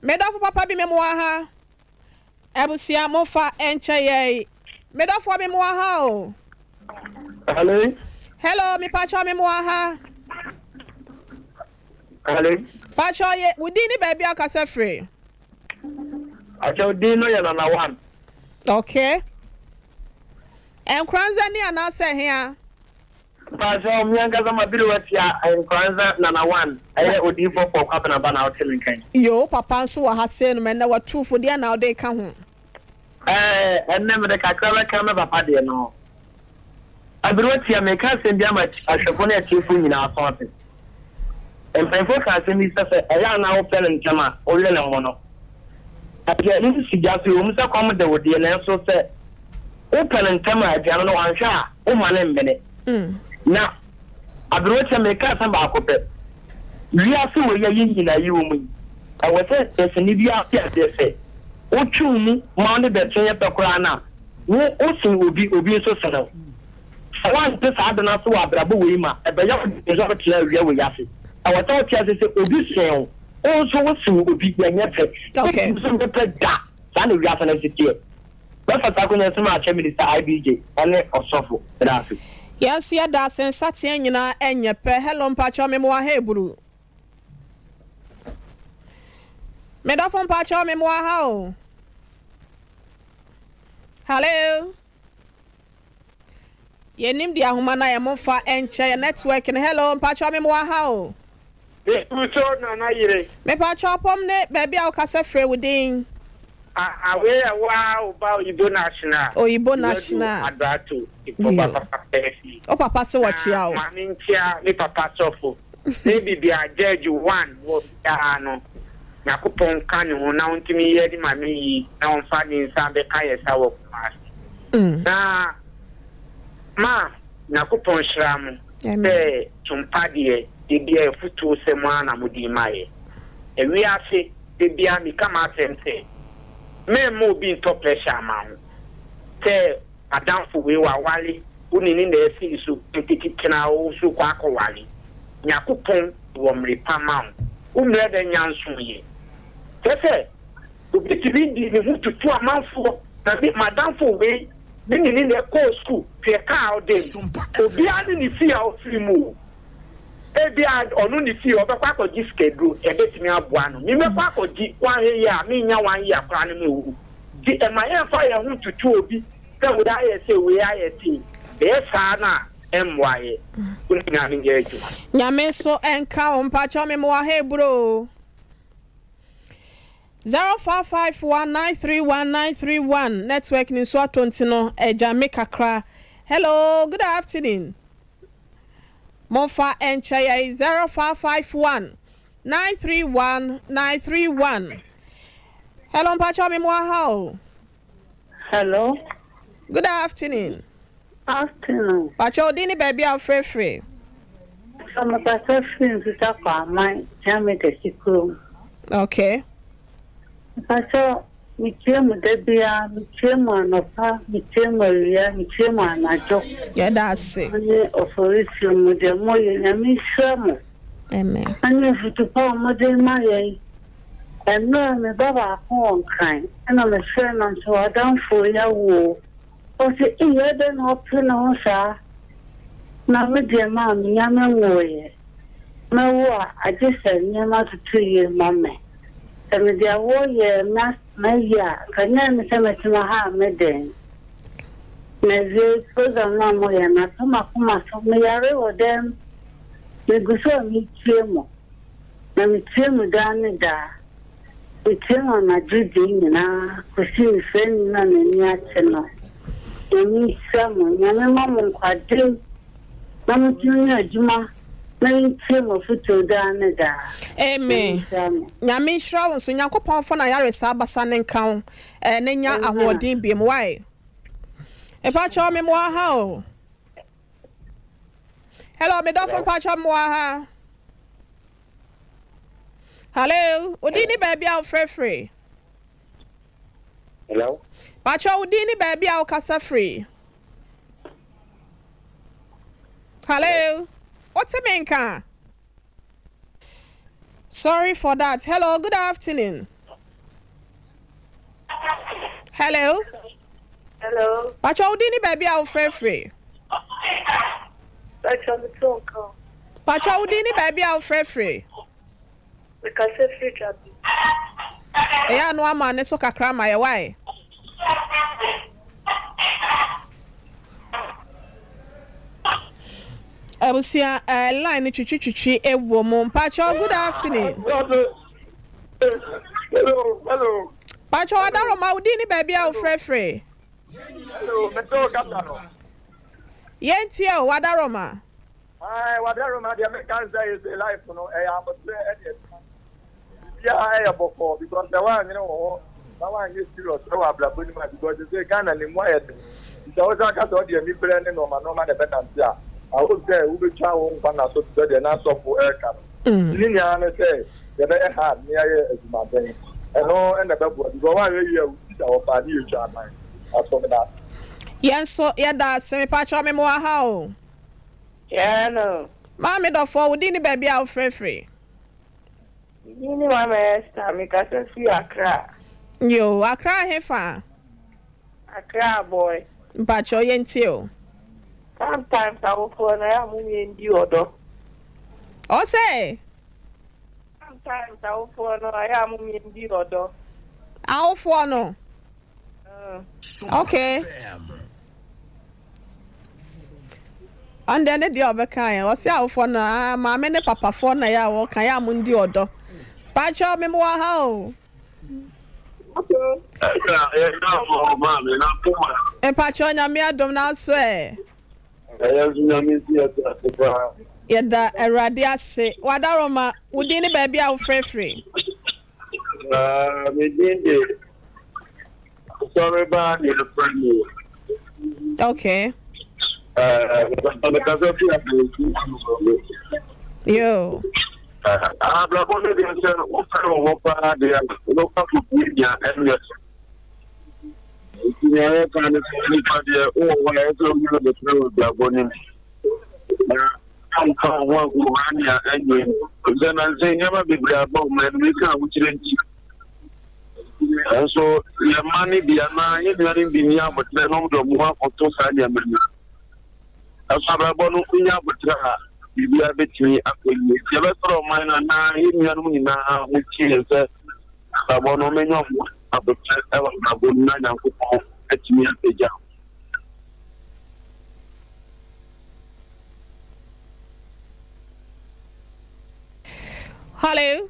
Speaker 2: Me dofo papa bi me moaha. Ebusia mofa enche ye. Me dofo me moaha o.
Speaker 6: Hello.
Speaker 2: Hello, mi pacho me moaha.
Speaker 6: Hello.
Speaker 2: Pacho ye, udini baby akase free.
Speaker 6: Acho dino ya na one.
Speaker 2: Okay. Enkranza ni anase here.
Speaker 6: Pacho mianga za mabili watia enkranza na one. Aye odifo for kwapena ba na hotel nkan.
Speaker 2: Yo papa nso wa hase no me na watufo dia na ode ka ho.
Speaker 6: Enne me de kakra ka me papa de no. Abirotia me ka se bia ma ahwefo na atifu nyina asonte. Empefo ka se mi se eya na wo pele ntama o le na mono. Atia ni si ja so mu se kwam de wode na so se o pele ntama adia no anhwa a o ma ne mbene. Na abirotia me ka se ba akopɛ. Wi ase wo ye nyina yi wo mu. Awo se se ni bia ase ade se. O twu mu ma ne be twen ye pekora na. Wo o sin obi so sene. One person had an answer abrabo we ma e be ya is not clear we we yafe our thought here say obi sen also what so obi nya fe
Speaker 2: okay
Speaker 6: so be da san we yafe na sitie ba fa ta ko na sema ache minister IBJ ene osofo da afi
Speaker 2: yes ya da sensate nyina enye pe hello mpacho me mo ha eburu me da fon mpacho me mo ha o hello yenim dia homa na yemofa enche network ne hello mpacho me mo ha o
Speaker 6: so na na yire
Speaker 2: me pacho pom ne baby a ukase free within
Speaker 6: we wa oba Oyibo national adato ipo papa pefi
Speaker 2: o papa se wachia o
Speaker 6: mami ntia ni papa sofo ne bibia judge 1 wo da no yakopon kan ho na untimi ye di mami yi na onfa ni nsa be ka yesa wo kuma na ma yakopon shram be tumpadie bibia futu se mo na mudi maye ewi ase bibia mi kama semse me mo bi to pressure ma ho te adamfo we wa wale unini na esi so titikina o so kwa akowale yakopon wo mripa ma ho umre de nyanso ye tese obi tibi di ni hu tutu amanfo na bi madamfo we bi ni na call school pe ka o de obi ani ni fi a o fi mu ebi onu ni fi o be kwa ko ji schedule e betimi aboa no mi me kwa ko ji 1 year mi nya 1 year kwa no me di e ma ye fa ye hu tutu obi se wo da ye se we aye ti be sa na emwaye kuni na mi je ju
Speaker 2: nyame so enka o mpacho me mo ha bro 0551931931 network ni so atonti no ejame kakra hello good afternoon Monfa enchaya 0551931931 hello mpacho me mo ha
Speaker 7: hello
Speaker 2: good afternoon pacho dini baby a free
Speaker 7: some of us friends that are my jammed the sikro
Speaker 2: okay
Speaker 7: pacho Michemo Debia, Michemo Anopa, Michemo Ria, Michemo Anajo.
Speaker 2: Yeah, that's it.
Speaker 7: Oforisium with the Moy and Miss Sherman.
Speaker 2: Amen.
Speaker 7: And if you to power Mother Maya, and no, my Baba home kind, and I'm a sermon so I don't for your war. Or say, you don't open on, sir. Now, my dear mammy, I'm a warrior. No, I just said, near my 2 years, mammy. And with their warrior, my year, can never send me to my heart, madam. Never put on my way, and I come up from me, I read them. We go so meet him. And we trim down there. We trim on my dreaming, and I could see a friend and yet, and me someone, and my mom quite do. Mamma Junior Juma. Amen.
Speaker 2: Nyame shira won so Nyankopon fo na yare sa abasa ne nkan ne nya ahodin biem why e pa cho me mo ha o hello me do fo pa cho mo ha hello odini baby out free
Speaker 6: Hello
Speaker 2: pa cho odini baby out kasa free hello. What's a menka? Sorry for that. Hello, good afternoon. Hello.
Speaker 7: Hello.
Speaker 2: Pacho Udini baby out free.
Speaker 7: Pacho the phone call.
Speaker 2: Pacho Udini baby out free.
Speaker 7: Because it's future.
Speaker 2: Yeah, no man, so kakra my why. I will see a line chichi a woman. Pacho, good afternoon.
Speaker 6: Hello.
Speaker 2: Pacho, I don't know Udini baby out free.
Speaker 6: Hello, Meto Capitano.
Speaker 2: Yentio, Wadaroma.
Speaker 6: Wadaroma, the Americans is a life, you know, I am yeah, before because the one, you know, that one is serious. So I'm blaming because they can't anymore. So I was like, I thought the people no man, the better. I was there, we will try one so to the national for aircraft. Linear, say, the better had near as my thing. And no, and the people go away, you see our party, you try mine. That's for that.
Speaker 2: Yes, so, yeah, that's semi patch on me more how.
Speaker 7: Yeah, no.
Speaker 2: Mammy, the four Udini baby out free.
Speaker 7: You know, I'm a star because I see a cry.
Speaker 2: Yo, I cry hefa.
Speaker 7: A cry, boy.
Speaker 2: Pacho Yentio.
Speaker 7: Sometimes I will phone, I am in the order.
Speaker 2: Oh, say.
Speaker 7: Sometimes I will phone, I am in the order.
Speaker 2: I'll phone. Okay. And then the other kind, or say I'll phone, my many papa phone, I will Kayam in the order. Pacho me more how. E Pacho Nyamia don't now swear. Yeda Eradia say, Wadaroma, Udini baby out free.
Speaker 6: Sorry about you, friend.
Speaker 2: Okay. Yo.
Speaker 6: I'm not going to be local media and yes. You kind of when I told you the truth, they're going I'm from one Gurania and then I say never be bravo, man. We can't and so your money be a man, you're not in the but then on the more for 2 years. As I want to but you are between the rest of mine and now, which is a monument of the at me at the job.
Speaker 2: Hello.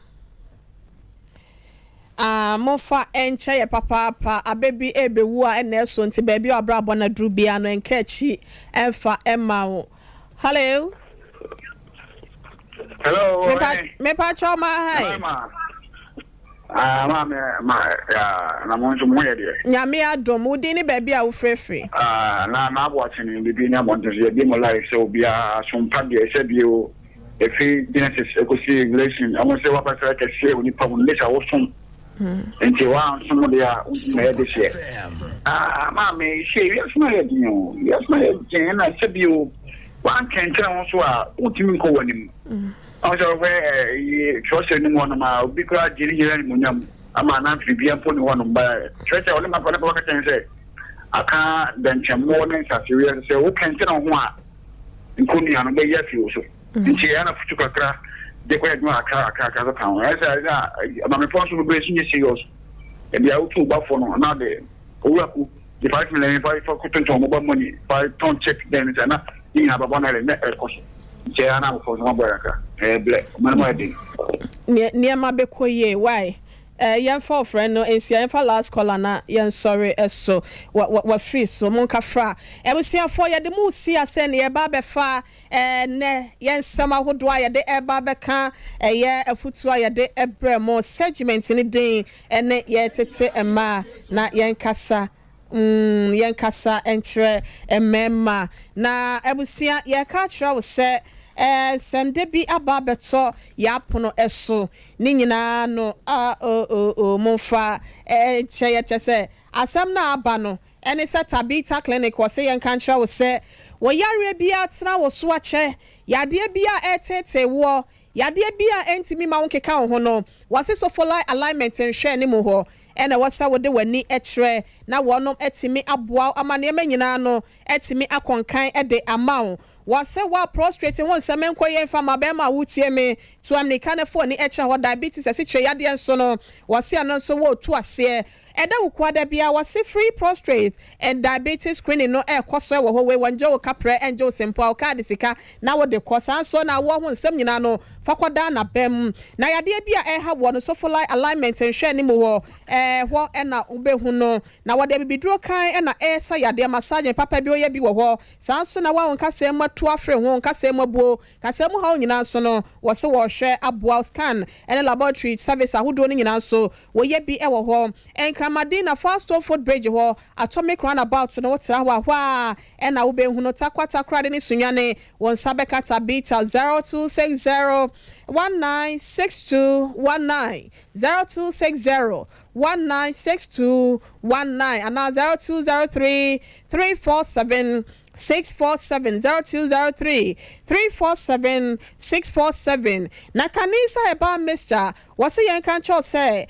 Speaker 2: Mofa enche ya papa a baby ebe wua ene so nti baby abrabo na dru bia no enkechi emfa emma wo. Hello.
Speaker 6: Hello.
Speaker 2: Me pa choma hai.
Speaker 6: Na monjo moye de.
Speaker 2: Nyame adom udi ni baby a wo frefre.
Speaker 6: Na watching the binya monjo ye bi mo life so bia sompa de se bio e fi Genesis e ko see relation I want say what person can share when you come later also
Speaker 8: nti wa nso de a me de hye ma me hye yes na ye dio yes na ye na se bio wan kentra nso a utimi nko wanim also we trust ni mo na ma obi kra jiri ni munyam ama na tribia mpo ni wono ba trust e woni ma fa na ba ka chen se aka danchamo na nsafiri se wo kentra ho a nkoni ano be ya fi wo so nti ya na futu kakra de kwa adwa aka ka kan esa ama me ponso no be sinye serious e bia utu ba fo no na de owuraku department le fa for kutonto mo ba money fa ton check dem na yin ababa na le na ekoso je ana mo fo so mo baraka ble man mo edi
Speaker 2: ne ma be koye why yɛmfa friend no ensia yɛmfa last caller na yɛn sorry eso wa free so monka fra ebusiafo yɛde mu si ase ne yɛba befa ne yɛnsɛm ahodo a yɛde ɛba bɛka ɛyɛ afutu a yɛde ɛbrɛ mo segment ne din ɛne yɛtete ɛma na yɛnkasa enkyerɛ emema na ebusia yɛka kyerɛ wo sɛ sende bi aba beto ya pono eso ni nyina no monfa cheye chese asem na aba no ene se Tabita clinic wo se yen kan kira wo se wo yare bia tena wo so ache yade bia etete wo yade bia entimi ma wonkeka ho no wase so for alignment nhwe ni mo ho ena wasa wode wani etre na wonom etimi aboa amane nyina no etimi akonkan ede amawo wase wa prostrate won semen koye fa mabema wutie me to amnika fo ni eche ho diabetes ase kire yade enso no wase anon so wo tu ase eda wukwada bia wase free prostrate and diabetes screening no ekoso wo ho we wanje wo kapre enje simple card sika na wo de kosa so na wo ho nsem nyina no fakwada na bem na yade bia ha wo no so for alignment nhwe ni mo ho ho na ubehu no na wo de bibiduro kan na esa yade massage papa bi oye bi wo ho sanso na wa wonka sem to afre ho nkasem abuo kasem ha nyina so no wo se wo hwe aboa scan and laboratory service ahodo no nyina so wo ye bi wo ho enkramadina fast food bridge ho atomic roundabout no wotra ho a na wo be hu no takwata krade ni sunyane won sabeka Tabita 0260 196219 0260 196219 and now 0203 347 647 0203 347 647 na kanisa eba Mr. wase yen kan cho say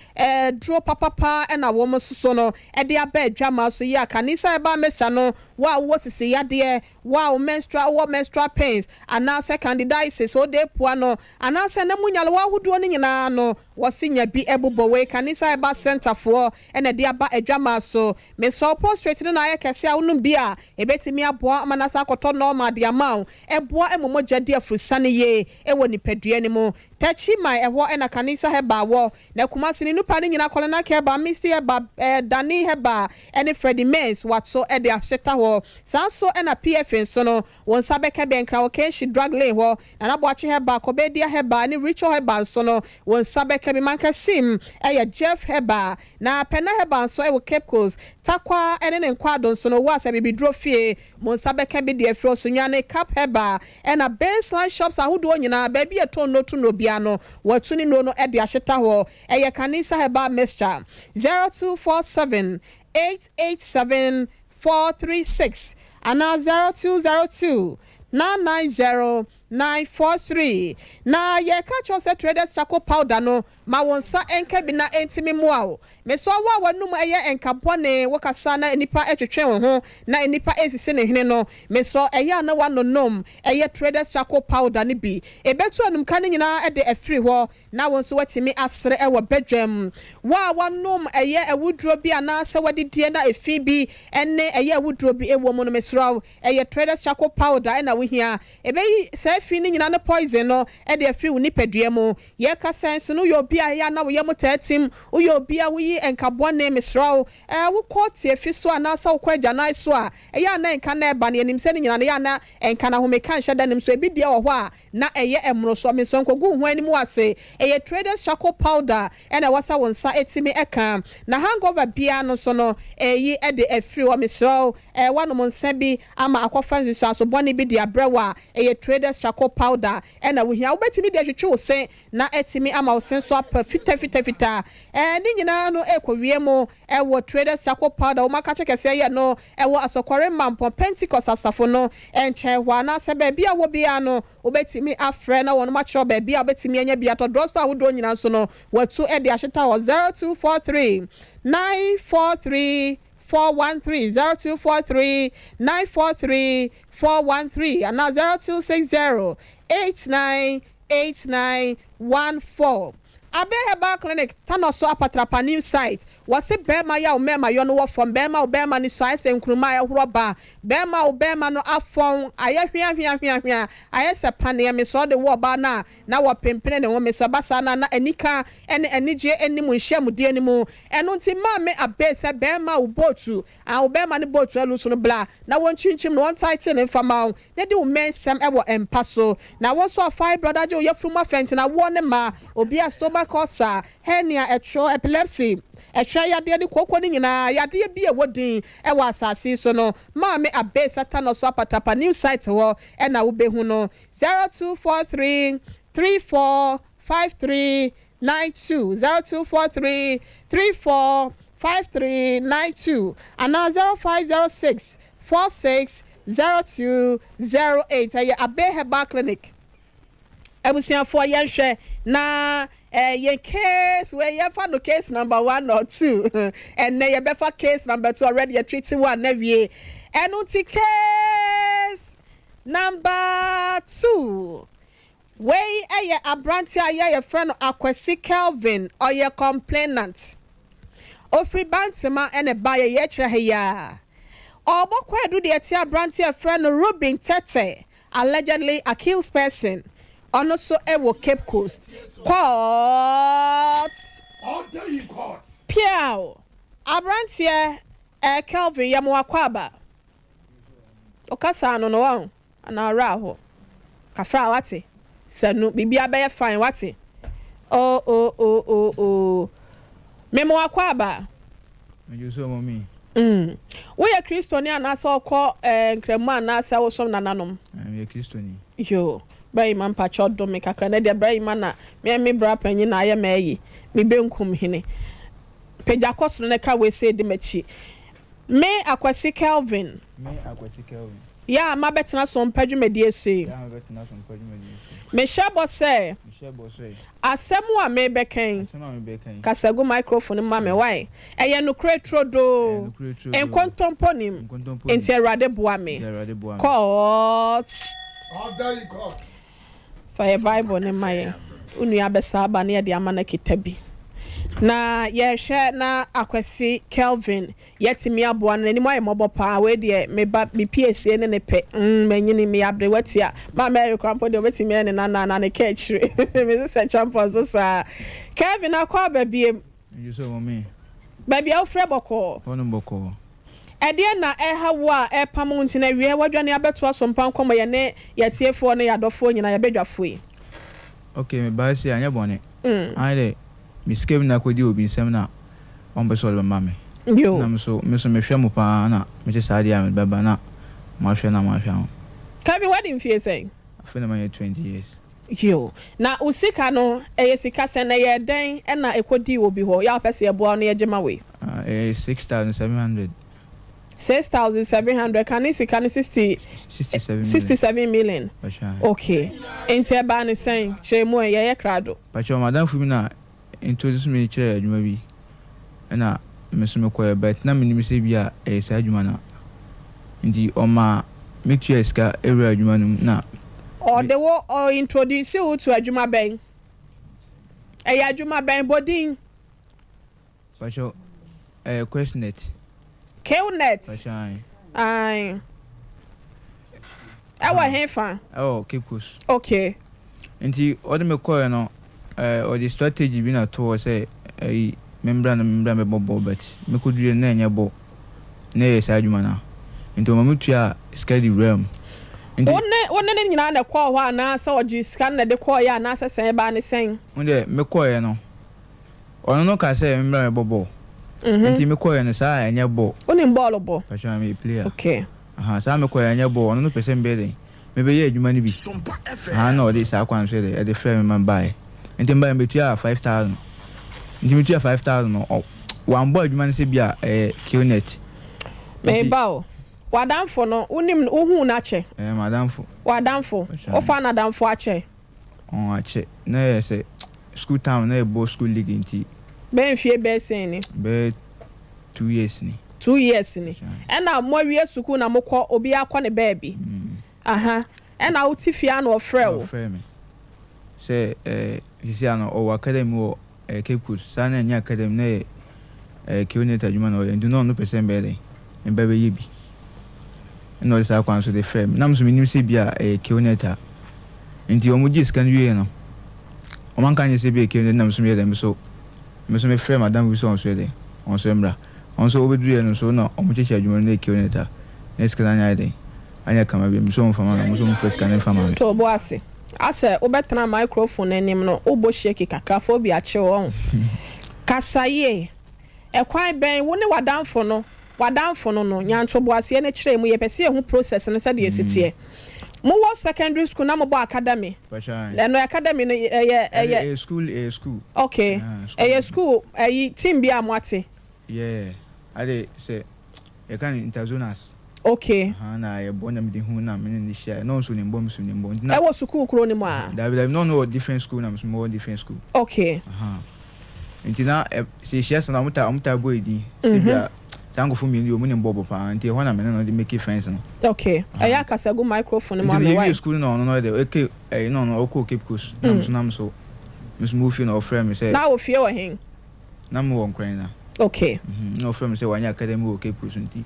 Speaker 2: dro papa na wo mososo no e de aba adwama so ya kanisa eba Mr. no wa wo sisi yade wa menstrual pains ana candidiasis o de poa no ana se na munyale wa hudo no nyina no wase nya bi ebubo we kanisa eba center for na de aba adwama so me so prostrate na ayekese a wonu bi a ebetimi abo amanasa akoto normal de amount eboa emomogya de afurusane ye ewo nipadua ni mu tachi mai eho na kanisa heba wo na kumasi ni nupa ni nyina kole na keba misti heba dani heba ene Freddie Mens wato e de aheta ho sanso na PF nso no won sabeka benkra wo kenshi drug lane ho na nabwachi heba kobedia heba ni ritual heba nso no won sabeka bi manka sim Jeff heba na pena heba nso wo Cape Coast takwa ene ne nkwado nso no wa sabi bidro fie mon sabeka bi de fro so nyane cap heba na baseline shops ahodo nyina ba bi eton no tu no bia no watuni no no e de aheta ho kanisa heba mixture 0247 887 436 and 0202 990 943 na ye catch us traders charcoal powder no ma wonsa enka bi na entimi moa me so wa wanum eye enkabone wokasa na enipa etwetwe ho na enipa esisi ne hene no me so eye na wanonom eye traders charcoal powder ne bi ebetu anum kan nyina e de afiri ho na wonso watimi asre e wo bedwam wa wanom eye ewuduro bi ana se wadidie na efi bi ene eye ewuduro bi ewo mu no me so eye traders charcoal powder na wo hia ebeyi fi ni nyina no poison no e de afiri woni padua mu ye ka sense no yo bia ya na wo ye mutatim wo yo bia wo yi enkabone misraw wo court efi so ana sa wo kwaja na so a ya na enka na eba ne anim se ni nyina na ya na enka na ho me kan hye da nim so ebi dia wo ho a na eye emro so me so nkogu ho anim ase eye traders charcoal powder e na wasa wonsa etimi eka na hangover bia no so no eyi e de afiri wo misraw wanom nsa bi ama akwafa nsu aso bone bi dia brewa eye traders charcoal powder and we here obetimi de twetwe sen na etimi ama osen so apa fita ni nyina no ekowie mo ewo traders charcoal powder o maka chekese ye no ewo asokware mampo Pentecost asafo no enche wana se ba bia wo bia no obetimi afre na wono macho ba bia obetimi anya bia to drugstore awodo nyina so no watu e de aheta 0243 943 413 0243 943 413 and now 0260 898914. Abeheba clinic tanoso apatrapa new site wase bema ya umema yo no from bema ni so ase nkruma ya horoba bema no afon ayahwia ayese pane me so de wo ba na wo pempene ne wo me so basa na anika ene anije enimu nhyiamu de enimu eno nti ma me abese bema ubotu a bema ne botu aluso no bla na won chinchim no won title ne fama ne de wo mensem ewo empaso na wo so five brother je yefruma fenti na wo ne ma obi a kosa hernia epilepsy yade ni kokko ni nyina yade bi ewodin ewa asase so no ma me abesa tanoso apatapa new site wo e na wo behu no 0243 345392 0243 345392 and now 0506 460208 aye Abeheba clinic ebusiafo yenhwe na ye case where you found case number 1 or 2 and then you better case number 2 already you treated one never and uti case number 2 where a branch your friend Akwesi Kelvin or your complainant ofri bantama and a buyer yetra here or bokwa do the tia branch your friend Ruben Tete allegedly accused person ono so ewo Cape Coast court Piao abrantie Kelvin Yamuakwaba okasa no no wa ana ra ho kafra wate sanu bibia be fine wate memo akwaba
Speaker 9: mejuso mommy
Speaker 2: we are Christian na so ko nkremu na sa wo som nananom
Speaker 9: we are Christian
Speaker 2: yo Bray man pacho do me kakra na de bray man na me bra panyi na aye mayi me benkum hene peja koso ne ka we say de machi me Akwesi Kelvin ya ma betena so mpadwu medie sui me shebo say asemu a me beken kasagu microphone ma me why eye no kretro do enkontomponim enti erade boa me court for Bible ne maye unu abesa aba ne de amana kitabi na ye hwe na Akwesi Kelvin yetimi aboa na nimo ayemobo pa we de me ba me PSA ne pe manyini me abre watia ma Mary Crampo de wetimi ne na ne ka chire me se champion so sa Kelvin akwa babiem
Speaker 9: you so me
Speaker 2: baby ofre boko
Speaker 9: ono boko
Speaker 2: ede na ehawo a epam ntina wie wadwane abeto Sompa Nkomo ye ne yetiefo ne yadofo nyina yabedwafo yi
Speaker 9: okay me ba si anya bone aide miskem na kodi obi nsem na on be solve mame
Speaker 2: yo
Speaker 9: na so me hwe mo pa na me je saade am baba na ma hwe na ma hwe
Speaker 2: Kabi wedding fee say
Speaker 9: afena ma 20 years
Speaker 2: yo na usika no sika sen na ye den e na ekodi obi ho ya pese ebo no ye gema we
Speaker 9: 6700
Speaker 2: 6,700 can you see 67 million okay ente ba ne sen chemo ye krado
Speaker 9: pacho madam fumi na introduce me chere adwuma bi na mesume ko bet na me se bi a sa adwuma na ndi oma metu eska ewura adwuma no na
Speaker 2: or they will introduce you to adwuma ben adwuma ben bodin
Speaker 9: pacho questionet
Speaker 2: Kelnet. Aye. Awa hefa.
Speaker 9: Oh, Kipus.
Speaker 2: Okay.
Speaker 9: Nti odi me call no or the strategy bi na to say member me bobo bet me could do na nya bo na yes adwuma na nti o mamutu a skadi realm
Speaker 2: nti wonne ne nyina na call ho na sa oji scan na de call ya na sesen ba ne sen
Speaker 9: wonde me call no ono no ka say member me bobo nti me call no sa nya bo
Speaker 2: oni ball bo
Speaker 9: pa sha me player
Speaker 2: okay
Speaker 9: sa me call nya bo ono no pese mbede maybe ye adwuma ni bi na odi sa kwan so de the frame man buy enti buy me tua 5000 enti me tua 5000 no wan boy adwuma ni se bia QNet
Speaker 2: me bawo wadamfo no unim uhu na che
Speaker 9: madamfo
Speaker 2: wadamfo ofa na damfo ache
Speaker 9: ache na say school town na bo school league enti
Speaker 2: be mfie be sen ni
Speaker 9: be 2 years ni
Speaker 2: 2 years ni ena mo wie school na mokọ obi akọ ne baby aha ena utifia na ofre wo say hisi ana o academy o Cape Coast sana nya academy na QNet adwuma na o ndu no person be dey mbebe yebi no le sa kwan so de frame na mso minim se bia QNet nti omuji scan wie no o man kan se bia QNet na mso me dem so me frame madam we so de on so mbra on so obedu no so na omuchechi adwuma na QNet na scan anya de anya kama bi mso mfama na mso mfo scan mfama so bo ase obetena microphone enim no obo shake kakra fo bi ache won kasaye ekwan ben wo ne wadamfo no nyanto bo ase ne kire mu ye pese ehu process no se de esitie mo wo secondary school na mo bo academy no academy no
Speaker 9: school
Speaker 2: okay school team bi amwate
Speaker 9: ade say e kan interzonas
Speaker 2: okay
Speaker 9: na ye bo na me de hu na me ni share no so ni mbom
Speaker 2: na wo school kro ni mo a
Speaker 9: no different school na mo different school
Speaker 2: okay
Speaker 9: nti na se share na muta boy di se bia tango fu mi ni o mu ni mbobo pa nti ho na me no de make friends no
Speaker 2: okay aya kasa go microphone mo me
Speaker 9: why school no de okay no oko Cape Coast na so mo fi na offer me say
Speaker 2: na wo fie wo hen
Speaker 9: na mo won kran na
Speaker 2: okay
Speaker 9: no offer me say wanya academy o Cape Coast nti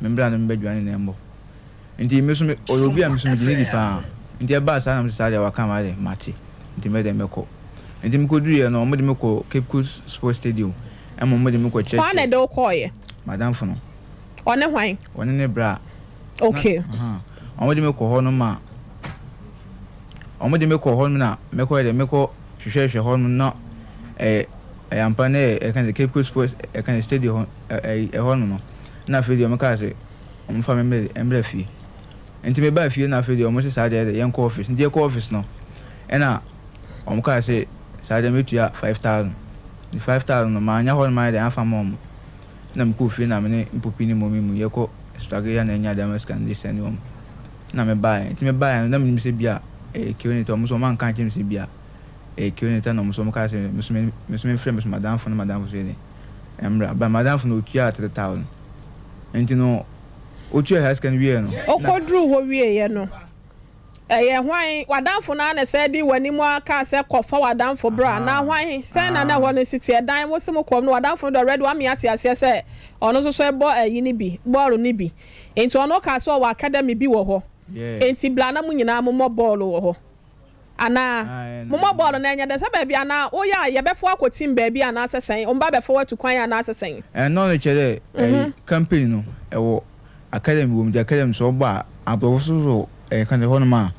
Speaker 9: membra na mbedwane na embo nti me obi a me so me di pa nti e ba sa na me sa de waka ma de mate nti me de meko nti me ko duru no mo de meko Cape Coast Sports Stadium mo de meko check
Speaker 2: kwa na do koye
Speaker 9: madam fo no
Speaker 2: one hwan
Speaker 9: one ne bra
Speaker 2: okay
Speaker 9: mo de meko ho no ma mo de meko ho no na meko de meko hwehwehwe ho no na ampa na kan Cape Coast Sports kan stadium ho no na video meka se omfa membre fie enti me ba fie na video mo se sa de yen ko office ndi ko office no ena omka se sa de metua 5000 the 5000 no ma anya ho ma de afa mom na mko fie na me mpopi ni momi mu ye ko struggle ya na nya de scan this any om na me ba enti me ba na me se bia QNet mo so man kan che me se bia QNet na mo so mka se me frame madam fo se de emra ba madam fo no tua 3000 enti no otu e has can we no
Speaker 2: okodru ho wie ye no hwan wadamfo na se di wani mu aka se kofa wadamfo bra na hwan se na ho no siti edan wo se mo kom no wadamfo do red wa me ate ase se ono so e bo ayi ni bi ball ni bi enti ono ka so wa academy bi wo ho enti bla na mu nyina mo ball wo ho ana mo ball na nya de se ba bia na o ya ye befo akotim ba bia na asesen o mba befo watu kwan ya na asesen
Speaker 9: no no chere campaign no ewo academy wo mja academy so ba abrofo so kan de hono ma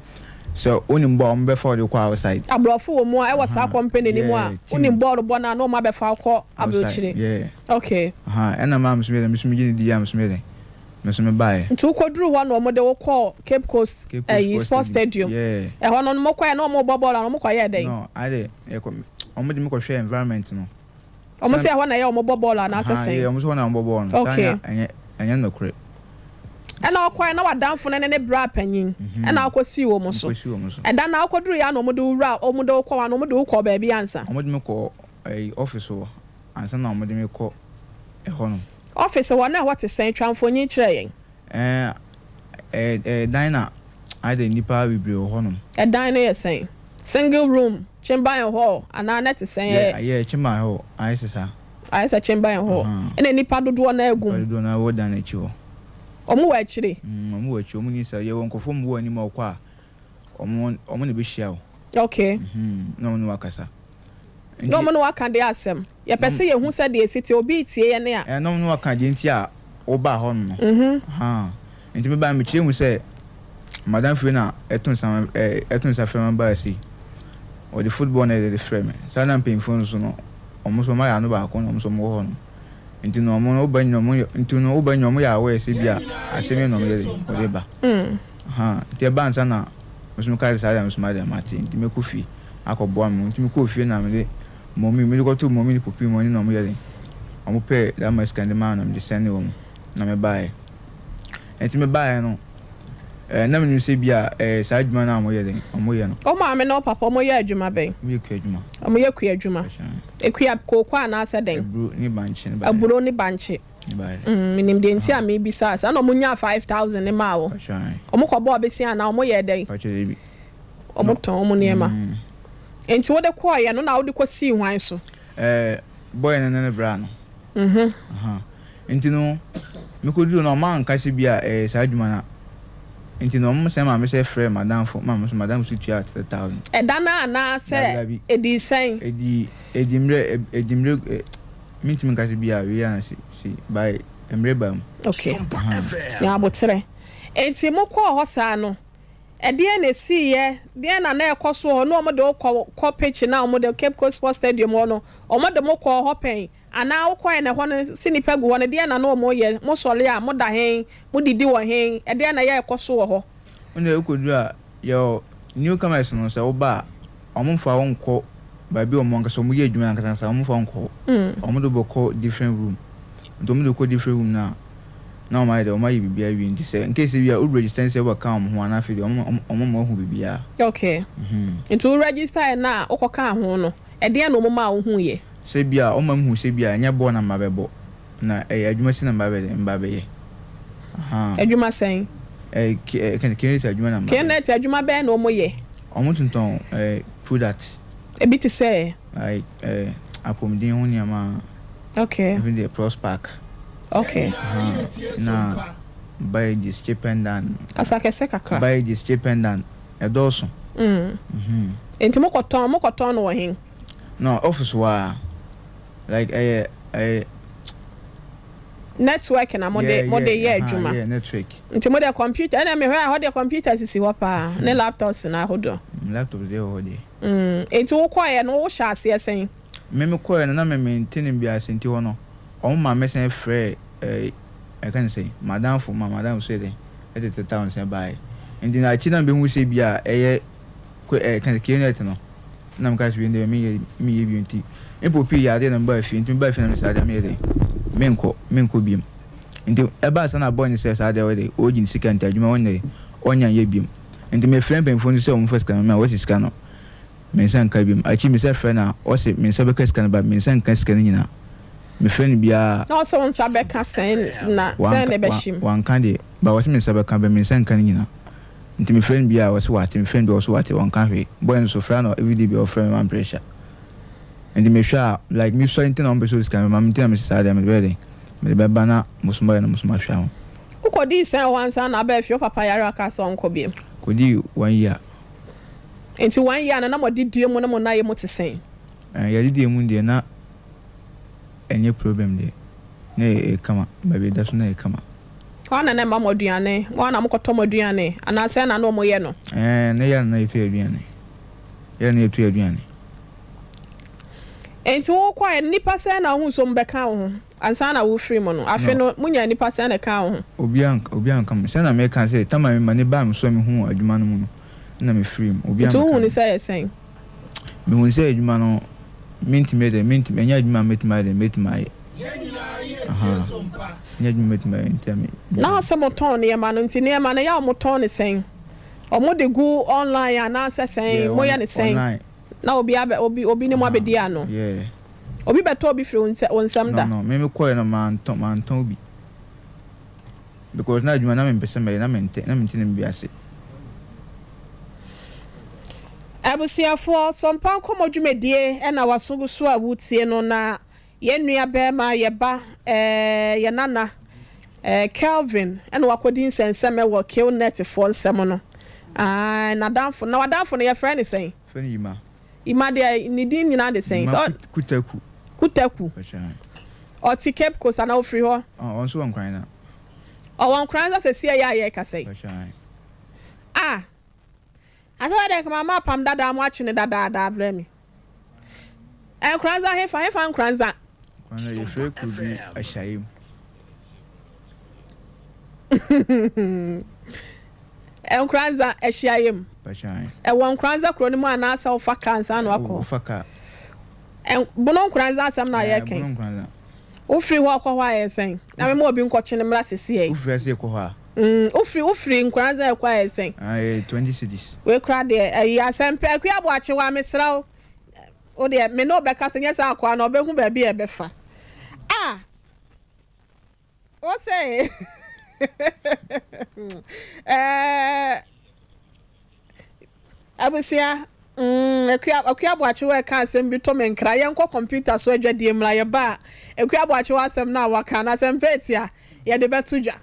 Speaker 9: so onim bo mbe for the kwa outside
Speaker 2: abrofo wo mu a ewo sa company ni mu a onim ball bo na no ma befo akọ abrochire okay
Speaker 9: ena ma msme gini di ya msme me buy
Speaker 2: ntu koduru ho no mo de wo call Cape Coast Sports Stadium ho no mo kwa na mo ball na mo kwa ye den
Speaker 9: no ade omo de me ko share environment no
Speaker 2: omo se ho na ye omo ball na asesen
Speaker 9: omo so na omo ball no anya no kure
Speaker 2: ena okwa na wadamfo ne bra panyin ena akosi wo mo so eda na akoduru ya na omo de wura omo de okwa na omo de ukọ ba bia ansa
Speaker 9: omo de me ko office wo ansa na omo de me ko ho no
Speaker 2: office wo na what is central fonyin kire yen
Speaker 9: diner I de nipa bibre ho no
Speaker 2: diner ye sen single room chamber and hall ana net sen
Speaker 9: chamber hall I say
Speaker 2: chamber and hall ena nipa dodo na agum
Speaker 9: dodo na wo dan echi wo
Speaker 2: omo wa akire
Speaker 9: omo wa akire omo ni sa ye won kofo mo ani ma okwa omo ne be hia wo
Speaker 2: okay
Speaker 9: no no wakasa
Speaker 2: no mo no waka de asem ye pese ye hu se de city obi tie ye ne a
Speaker 9: no no waka de ntia wo ba ho no enti me ba me kire mu se madam fi na etun sa frame ba si o the football na de frame sa na pin phone so no omo so ma ya no ba ko no omo so mo ho no enti no mo no ba nyomo enti no ba nyomo ya we se bia asemi no me de o de ba Ti ban sana musum ka sa ya musum ada mate nti me ko fi akọboa me nti me ko fi na me mommy me go to mommy ni popi money na mo yede omo pe that much kind man na me send wo na me buy nti me buy no na me se bia sa adwuma na mo yede omo ye no
Speaker 2: o ma me no papa mo ye adwuma ben
Speaker 9: me ku adwuma
Speaker 2: omo ye ku adwuma ekua kokwa na asa den aburo ni banche minim de nti a me bisa sa na omo nya 5000 ne ma wo omo ko bo obesia na omo ye den omo ton omo niema enti wo de ko ye no na wo de ko si hwan so
Speaker 9: boy na bra no enti no me ko duro no man ka se bia sa adwuma na enti no mo se ma me se frɛ madam fo ma so madam su tua 3000
Speaker 2: dana na se edi sen edimre mintim ka se bia we ya na si by emre bam okay ya botre enti mo ko ho sa no de na si ye de na ekoso ho no mo de ko pitch na mo de Cape Coast Sports Stadium no o mo de mo ko ho pen ana wo ko na ho no sinipa gu ho no de na no mo ye mo sole a mo da hen mo didi wo hen de na ye ekoso ho
Speaker 9: ona ekodu a yo newcomers no se wo ba omo fa won ko ba bi omo nka so mo ye adwuma nka sa omo fa won ko omo do boko different room omo do ko different room na my de o my bibia wi nti say in case we are register say we come ho na fe omo mo hu bibia
Speaker 2: okay into register na okoka ho no de na omo ma wo hu ye
Speaker 9: say bia o mam hu say bia nya bo na mabebo na adwuma si na mbabe ye
Speaker 2: adwuma sen
Speaker 9: can adwuma na
Speaker 2: mbabe adwuma be na omo ye
Speaker 9: omo tunton product
Speaker 2: e bit say
Speaker 9: like apomdin ho ni ama
Speaker 2: okay
Speaker 9: even the Prospack
Speaker 2: okay
Speaker 9: na buy this pendant
Speaker 2: asake se kakra
Speaker 9: buy this pendant edoso
Speaker 2: enti mo koton no hin
Speaker 9: no office wa like
Speaker 2: network na mo de ye adwuma
Speaker 9: network
Speaker 2: enti mo de computer na me ho de computer sisi ho pa ne laptops na hodo
Speaker 9: laptop de ho de
Speaker 2: enti wo kwaye no wo sha ase esen
Speaker 9: me kwaye na me maintain bi asenti ho no o ma mesen frɛ I can say madam say de at the town say buy and then I china be hu say bia can kinet no na mka bi ndɛ me bi nti epopi ya de na ba fi nti ba fi na say de me de menko biem nti eba sa na boy ni say say de we de oji ni sika nti adwuma won ne onya ye biem nti me friend penfo ni say o first kan me what is sika no me san ka biem achi me say friend na o say me say be ka sika na ba me san ka sika ni nyina me friend bia
Speaker 2: no so on sabe ka sen na sen ne be shim
Speaker 9: wan kan de ba what me sabe ka be me san kan nyina nti me friend bia was what me friend also what wan kan hwe boy no so friend no every day be of friend man pressure and me sure like me so intin on person kan me intin me say dem be me be bana musumba na musuma hwa ho
Speaker 2: ukodi sen wan san na ba fi papa yare aka so onko biem
Speaker 9: kodi 1 year
Speaker 2: enti 1 year na mo didie mu na mo na ye mo tesen
Speaker 9: ya didie mu de na any problem there na kama baby da so na kama
Speaker 2: wana na mama aduane wana mkoto aduane ana se na no mo ye no
Speaker 9: na ya na etu aduane ya na etu aduane
Speaker 2: enti wo kwa nipa se na hu so mbeka ho ansa na wo free mo no afi no munya nipa se na ka ho
Speaker 9: obi an kam se na me kan se tama me mane ba me so me hu adwuma no mu no na me free mo obi an
Speaker 2: to hu ni se yesen
Speaker 9: me hu se adwuma no minti enya adwuma metima nya adwuma metima ntame
Speaker 2: na se moton ne ma no nti ne ma na ya moton ne sen o mo de gu online ana se sen mo ya ne sen na obi ne mo abedi ano obi beto obi free onsam da
Speaker 9: no me koy no man obi because na adwuma na me pese me na mente ne bi ase
Speaker 2: abusiafo Sompa Nkomo dwumedie na wasogu so a wutie no na yenua bema yeba ye nana Kelvin na wakodin senseme wo kill net for nsem no na danfo no ye friend sen
Speaker 9: fani
Speaker 2: ima de ni din nyina de sen so kutaku o ti Cape Coast na ofri ho
Speaker 9: on so on kran na
Speaker 2: o won kran za se sie ya ye kasai asa de kama ma pam dada mo achi ne dada bra mi kranza hefa kranza
Speaker 9: ye fe ku bi ashayim
Speaker 2: Nkranza ehyiayem
Speaker 9: Pachan
Speaker 2: Nkranza kro ni mu anasa ofa kansa na akọ
Speaker 9: ofa ka
Speaker 2: bono Nkranza asam na ye ken
Speaker 9: Nkranza
Speaker 2: ufiri ho akọ hwa yesen na me mo obi nkọche ne mra sesi e
Speaker 9: ufiri ase ko ha
Speaker 2: ufiri Nkranza ekwa yesen
Speaker 9: 20 cities
Speaker 2: we kra de ayi asempe akwa abo ache wa mesraw o de me no be ka senye sa akwa na obehu ba bi e befa o say abusia akwa abo ache wa ka asem bi to me nkra ye nko computer so adwadie mra ye ba akwa abo ache wa asem na waka na asem petia ye de betudwa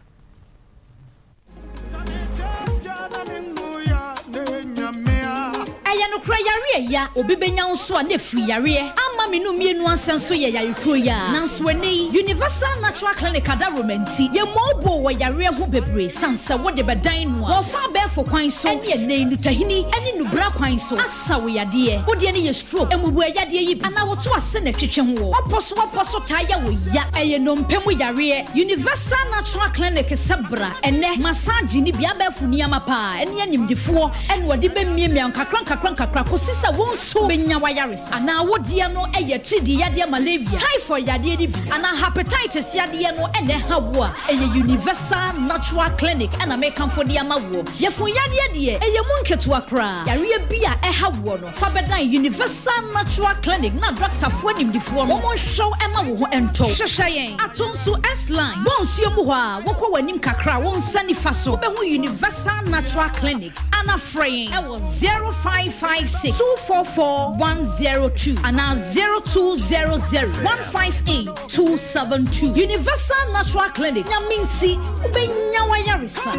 Speaker 10: no kra yare ya obi benya nso a na free yare ama me no mienu ansen so ye yare kro ya nanso ani universal natural clinic ada romanti ye mobo wo yare ho bebre sansa wo de bedan no wo fa be fo kwan so ene ene nu tahini ene nu bra kwan so asa wo yade wo de ne ye stroke emubu yade yi ana wo to ase na twetwe ho woposo ta ya wo ya eye no mpemu yare universal natural clinic sebra ene massage ni bia ba fu ni amapa ene animdifo ene wo de be miemia nkakran kosisa wonso benya wayares ana wodie no eye tridi yade malaria typhoid yade ni bi ana hepatitis yade no ene hawo a eye universal natural clinic ana mekan for dia mawo yefun yade de eye munketo akra yare bia hawo no fa bedan universal natural clinic na doctor fo nimdifo no mo show ema wo ho ento hwehweyen atonso s line bonsuo mu ho a wokọ wanim kakra won sani faso be ho universal natural clinic ana fraying e was 0556-244-102 and now 0200-158-272. Universal Natural Clinic. Nyaminti ubenya wayarisa.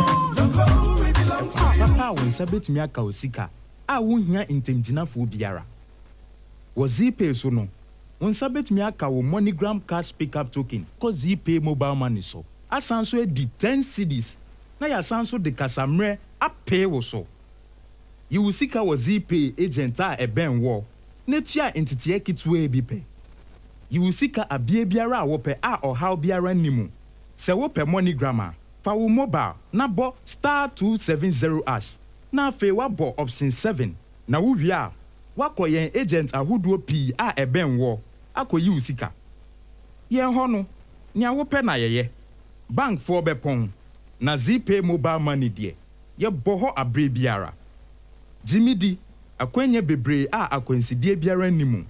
Speaker 11: Papa wonsabet mi aka osika. A wohia intemgyinafo biara. Wo ZPay so no. Wonsabet mi aka wo MoneyGram cash pickup token. Ko ZPay mobile money so. Asanso di 10 cedis. Na ya sanso de kasamre a pay wo so. You will seek our ZPay agent a ben war. Netia entity kitwe bipe. You will seek a biara wope a or how biara nimu. Se wope MoneyGram fa wo mobile na bo *270 #. Na fe wa bo option 7. Na wo wia wako yen agent ahodo pi a ben war. Akoyi wo sika. Yen ho no nia wope na yeye. Bank for bepon. Na ZPay mobile money de. Ye boho abre biara. Jimmy D, akwenye bebre a akwensidie biara nimu.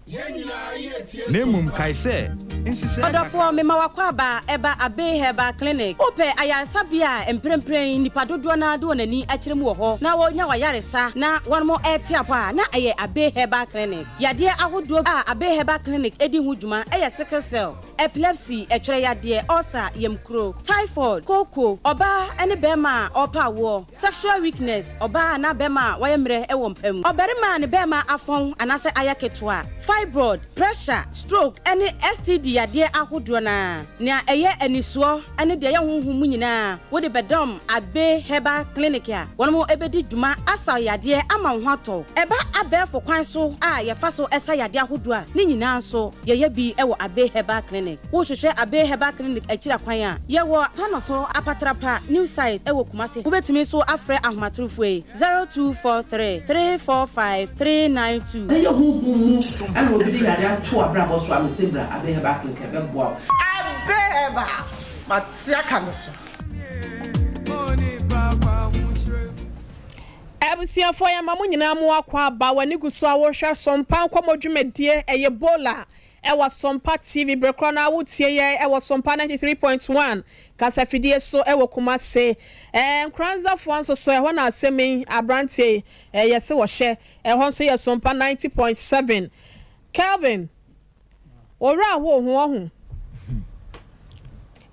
Speaker 11: Nemum kaise, insise.
Speaker 12: Odofo me mawakwa ba eba abe heba clinic. Ope ayaresa bia emprempren nipa dodo na do nani akyerem wo ho. Na wo nya wayaresa na wonmo etiapa na aye abe heba clinic. Yade ahodo a abe heba clinic edi hu dwuma aye sickle cell, epilepsy, etwere yade, ulcer, yemkro, typhoid, koko, oba ene bema opa wo, sexual weakness, oba na bema wayemre ewo mpam. Oberima ne bema afon anase ayaketwa, fibroid, pressure, stroke, any STD yade ahodo na. Nia eye enisuo ene de ye honhum nyina. Wo de bedom abe heba clinic ya. Wonmo ebedi dwuma asa yade ama ho ato. Eba abefo kwan so a ye fa so esa yade ahodo a ni nyina so ye bi ewo abe heba clinic. Wo hwehwe abe heba clinic akira kwan a ye wo tanoso apatrapa new site ewo kumase. Wo betumi so afre ahomatrofo 0243 345 392.
Speaker 13: Ye honhum and wo bi yade to abrabo so amesebra abe heba clinic ebe boa.
Speaker 3: Abe heba matia kanoso.
Speaker 2: Abusia for ya mamu nyina mu akwa ba wani guso a wo hwa Sompa Nkomo dwumadie eye bola ewa Sompa TV brekro na wotie ye ewa Sompa 93.1 kasafidie so ewa kumase Nkranza fo anso so ehwa na asemi abrante yese wo hye ehwa so ye Sompa 90.7 Kelvin ora ho ho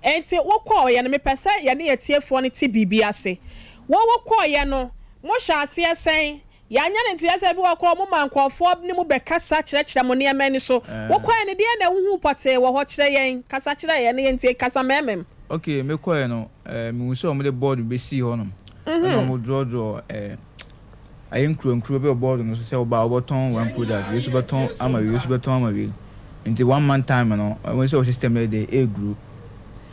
Speaker 2: enti wo kwa ye no mepese ye ne yetiefo ne ti bibia se wo kwa ye no mo hyase esen ya nya ne ntiase bi wakọ mo mankofo ni mu be kasa kyerɛkyerɛ mo ne amani so wo kwa ne de na huhu pote wo ho kyerɛ yɛn kasa kyerɛ yɛn ne ntie kasa memem
Speaker 9: okay me kwa no me wuso mo de board be si ho no na mo draw ayen kro be board no so se wo ba oboton one product we so beton ama we so beton ama we nti 1 month time no when so system dey e grow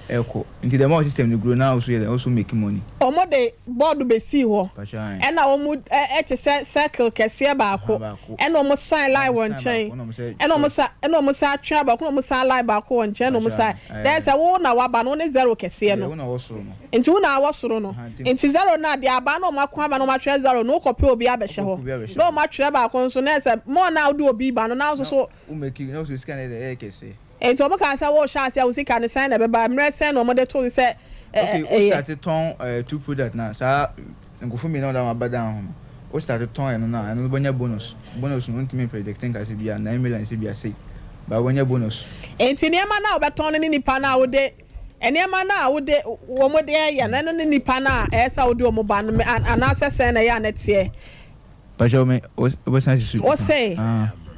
Speaker 9: eko nti the more system dey grow now so you also make money
Speaker 2: omo de board be see ho e na omo e te circle kese ba ko e na omo sign line won chen e na omo sa atwa ba ko omo sa line ba ko won chen no omo sa there's a wo na waba no ne zero kese no nti wo na awosoro no nti zero na de aba na omo akwa ba no ma twa zero no kope obi abehye ho no ma twa ba ko nso na se mo na do obi ba no na so
Speaker 9: o make no so scan e kese
Speaker 2: nti omo ka sa wo sha se wo sika ne sign na be ba mre sign no omo de to se
Speaker 9: okay, started ton two product now. So ngofo mi na da ma badan ho. O started ton and now and bonya bonus. Bonus no ntimi predicting ka se bia 9 million se bia say. Ba bonya bonus.
Speaker 2: Enti niam na obeton ni nipa na wo de eniam na wo de wo mo de ya na no ni nipa na esa wo de wo ba no ana sese na ya na tie.
Speaker 9: Ba jo me o san su.
Speaker 2: O say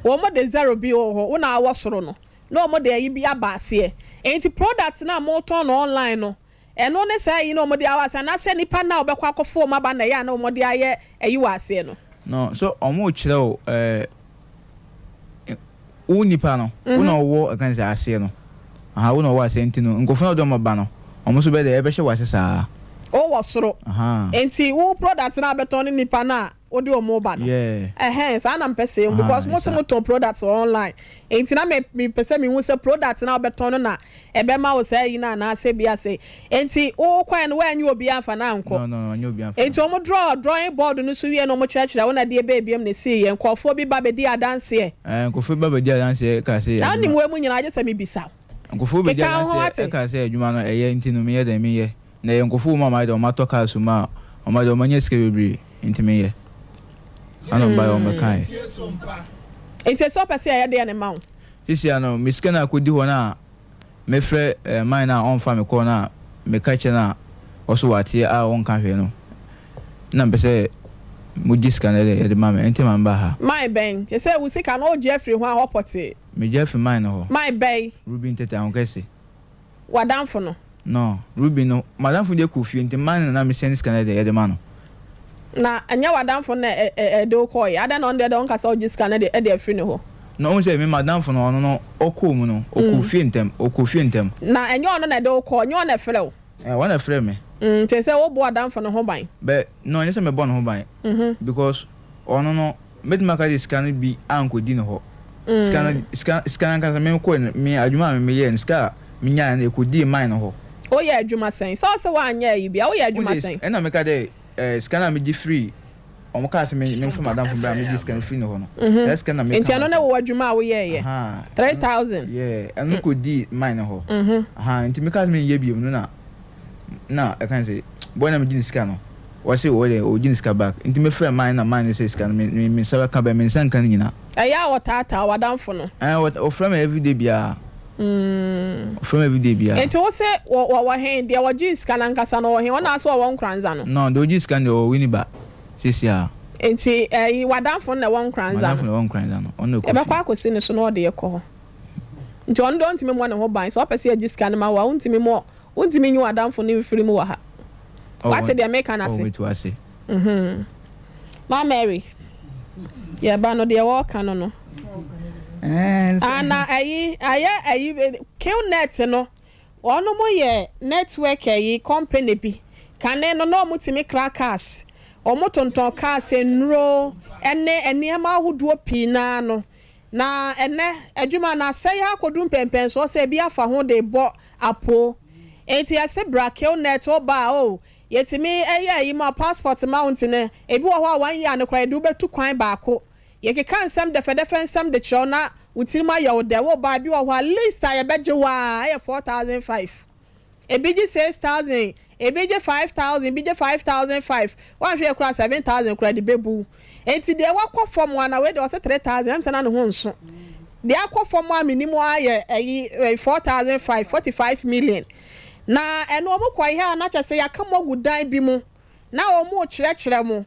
Speaker 2: wo mo de zero bi wo ho wo na awosoro no. No mo de yi bi abase. Enti product na mo ton online no. Eno ne say no mo de awase na se nipa na obekwa akofo ma ba na ya na mo de aye ayi wase no.
Speaker 9: No, so omo kire o nipa no una wo akan say ase no. Aha una wo ase ntino nkofo na do mo ba no. Omo so be de ebe hye wase saa.
Speaker 2: O wo soro.
Speaker 9: Aha.
Speaker 2: Enti wo product na beton nipa na odi omo ba no.
Speaker 9: Yeah.
Speaker 2: So na mpese because most of ton products online. Enti na me pese me hu say product na beton na ebe ma wo say yi na na se bia say. Enti o kwan no anyu obi amfa na nko.
Speaker 9: No, anyu obi amfa.
Speaker 2: Enti omo drawing board no so wie no mo chira wona de ebe biem na see ye nkofo bi ba be di adanse ye.
Speaker 9: Nkofo ba be di adanse ka say.
Speaker 2: Na ni mo emu nyina age say me bisa.
Speaker 9: Nkofo be di adanse ka say adwuma no eye ntino me ye da me ye. Na ye nkofo ma ma de o ma to ka so ma o ma de o manya sika bebre ntime ye. Ano ba o mekai.
Speaker 2: Enti so pese ya de ne ma wo.
Speaker 9: Sisi ano miska na akodi ho na me frɛ mine na on fa me ko na me ka che na oso wate a on ka hwe no. Na mpese mu diska na de ma me enti ma mba ha.
Speaker 2: My ben, you say we sika na o Jeffrey ho a hopote.
Speaker 9: Me Jeffrey mine ho.
Speaker 2: My bay.
Speaker 9: Ruby ntete an kese.
Speaker 2: Wadanfo no.
Speaker 9: No, Ruby no. Madam fu de ku fi enti mine na me send sika na de ma no.
Speaker 2: Na anya wadanfo na do call ya ada na on de don ka so jiska na de afri ne ho.
Speaker 9: No on say me madam fo no no okom no okofie ntem
Speaker 2: na anya ono na do call anya na frɛ wo
Speaker 9: wa na frɛ me
Speaker 2: te say wo bo wadanfo no ho ban
Speaker 9: be no anya say me bo no ho ban because ono no medmaka de scan bi ankodi no ho scan kan me ko me adwuma me ye ska me nya na ekodi mine no ho
Speaker 2: o ye adwuma sen so so wa anya yi bia o ye adwuma sen
Speaker 9: na me ka de scan me di free omo ka se me for madam for bra me dis kan free no ho no let's can make
Speaker 2: enti no wo adwuma wo ye 3000
Speaker 9: yeah and ko di mine ho enti me ka se me ye bi no na I can say boy na me di scan no wo se wo le o di scan back enti me free mine na mine say scan me sabe ka ba me san kan nyina
Speaker 2: ya wo tata wadamfo no
Speaker 9: o free me every day bia from every day bia
Speaker 2: enti wo se wo hen dia wo di scan ankasa no wo hen wona so wo nkranza no
Speaker 9: no do di scan o wini ba sisia
Speaker 2: enti wadanfo na won kranza
Speaker 9: no ono ko
Speaker 2: e be kwa akosi ne so no de yekọ nti on don't me mo ne ho ban so opese ya giska ne ma wa untimi nyu wadanfo ne mfiri mu wa ha what the make na say ma Mary ya ba no de wo kan no ana ayi Qnet no ono mo ye network ayi company bi kane no no mutimi crackers omotonton ka se nro eniema ahodo pina no na ene adwuma na sai akodum pempen so se bia fa ho de bo apo enti ase brakel net oba o yetimi yi ma passport mount ne ebi wo ho a 1 year ne kwai du betu kwan baako yekeka nsam de nsam de chro na utirima ya ode wo ba bi wo ho at least aye beje wa 4005 ebiji 6000 ebije 5000 ebije 5005 wan hwe kura 7000 kura de bebu enti de wakọ form wana we de o se 3000 am se na ne ho nso de akọ form a minimum aye 4005 45 million na eno omo kwa ihe a na chese ya kama gudan bi mu na omo kire mu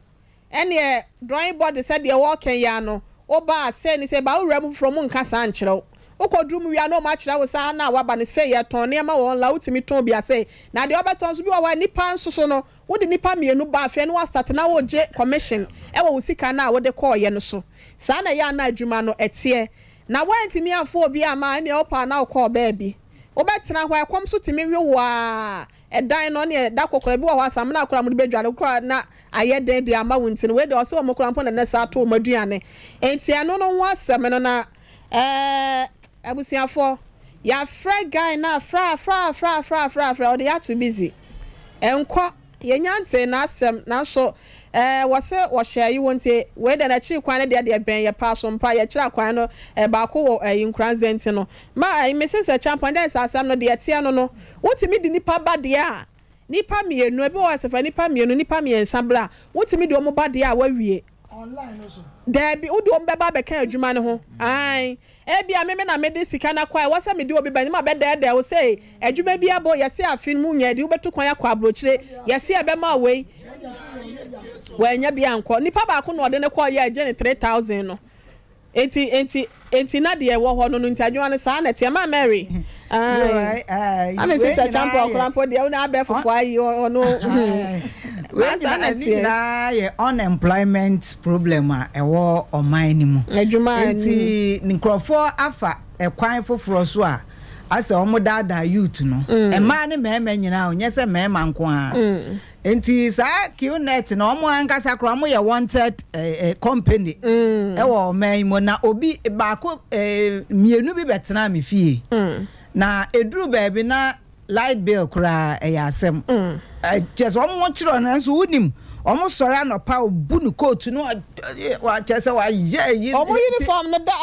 Speaker 2: ene drawing board said de working ya no oba se ni se ba ura mu from nka san kire okodrum wi na o ma kire wo sa na waba ne se ye ton ne ma won la utimi ton bia se na de obeton so bi wa nipa nsoso no wo de nipa mienu ba afi no wa start na wo je commission e wo sika na wo de call ye no so sa na ya na adwuma no etie na wantimi afo obi ama ne opa na call ba bi obetra ho akom so timi wi wa dan no ne da kokora bi wo asam na akora mu de bedware kokora na aye den de ama wunti no we de so mo kokora mpo na sa to maduane enti ano no ho asam no na abusiafo ya fra guy na fra o de ya too busy enko ye nyante na asam na so wo share you want we de na chi kwan de ben ye pass on pa ye kira kwan no ba ko wo inkranzent no ma Mrs. Champion dance asam no de tie no wotimi di nipa ba de a nipa mienu ebe wo asefa nipa mienu nipa miensa bra wotimi di omo ba de a wawie online also Debi udu ombeba beka adwuma ne ho ai bia me na me de sika na kwai wasa me de obi ba ma be de o say adwuma bia bo yesi afin mu nya de ubetu kwan akwa abrochire yesi ebe ma wei wanya bia anko nipa ba ko no de ne kwa ye agye ne 3000 no enti na de wo ho no nti adwuma ne sa na tie ma Mary I'm a champion crampo de una be fofo ayi ono
Speaker 5: unemployment problem a ewo oman ni mu enti nkrofo afa ekwan foforo so a ase omo dada youth no ema ne mema nyina onye se mema nko a enti sa qnet no omo ankasa kro omo ye wanted company ewo oman mu na obi baako mienu bi betena me fie na eduru baby na light bill kura asem just omo chiro na so unim omo sora no pa obunu coat no wa chese wa ye
Speaker 2: omo uniform no da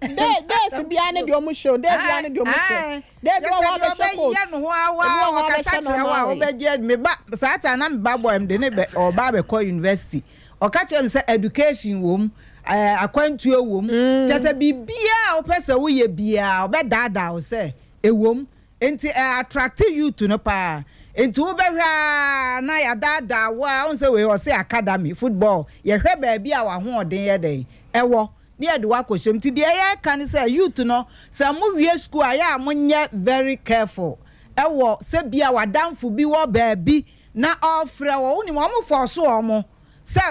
Speaker 2: de bia ne de omo show de bia ne de omo show de bi wa be show
Speaker 5: ya no wa ka sa chira wa obeje me ba sata na me ba boy me de ne be o ba be ko university o ka chere say education wom akwantuo wom chese bibia o pese wo ye bia o be dada o say ewom enti attractive youth no pa enti wo behwa na ya dada wa on say we o say academy football ye hwe ba bia wa ho oden ye den ewo ne ye de wa kohyem ti de ye kan say youth no say mo wie school aya mo nye very careful ewo say bia wadamfo bi wo ba bi na ofre wo ni mo force wo mo say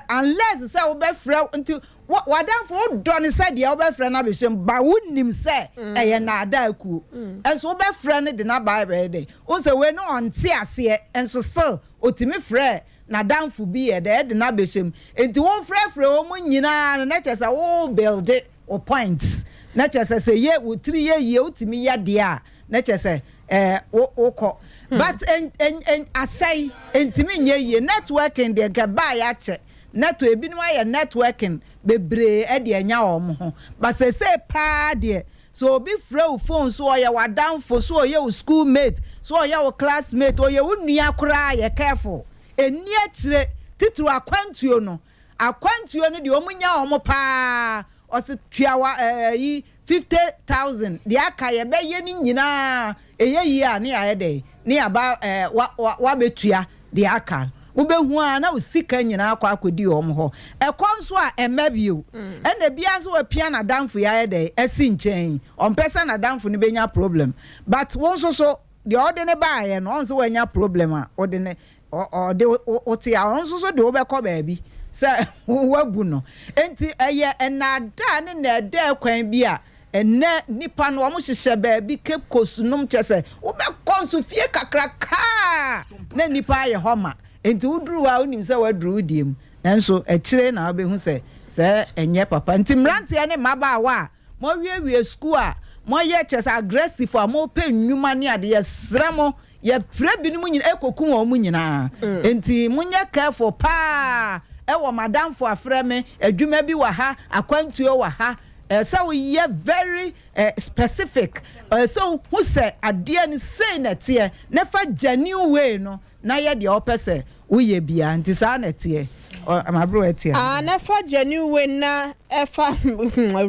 Speaker 5: unless say wo be frɛ nti wadamfo do ne say de wo be frɛ na be hyem ba wonim say eye na ada aku enso wo be frɛ ne de na ba be de wo say we no onte ase enso still otimi frɛ na damfo bi ye de na be hyem enti wo frɛ wo mu nyina na kyɛ say wo build o points na kyɛ say ye wo 3 ye otimi ya de a na kyɛ say wo kɔ but en asay entimi nye ye networking de ga ba ya che neto ebinu aye networking bebre e de anya omo ho but say pa de so obi frɛ phone so oye wadamfo so oye schoolmate so oye classmate oye nua kora ye careful eni akire titru akwantuo no de omunya omo pa o se tuawa yi 50,000 de aka ye be ye ni nyina eye yi a ne aye de ni aba wa betua de aka wo behu a na usika nyina akwa akodi om ho ekonso a emabio ena bia so apia na damfo ya de esi nchen ompesa na damfo ne benya problem but wonso so de ordene ba ye no onso wanya problem a ordene o de oti a onso so de wo be ko ba bi se wabu no enti eye enada ne na da kwan bi a enne nipa no omo hyehye ba bi Cape Coast num chese wo be konso fie kakraka na nipa ye homa enti wuduru wa onim se waduru diem nanso ekire na obehu se enye papa enti mrante ne maba wa mo wie school a mo ye chese aggressive a mo pe nnwuma ne ade ye sramo ye frɛ binom nyina ekoku wo mu nyina enti munye careful pa ewo madam for afrɛ me adwuma bi wa ha akwantuo wa ha so we very specific so who say adie ni say na tie never genuine way no na ye de opese we ye bia nti sa na tie amabro etie
Speaker 2: never genuine way na efa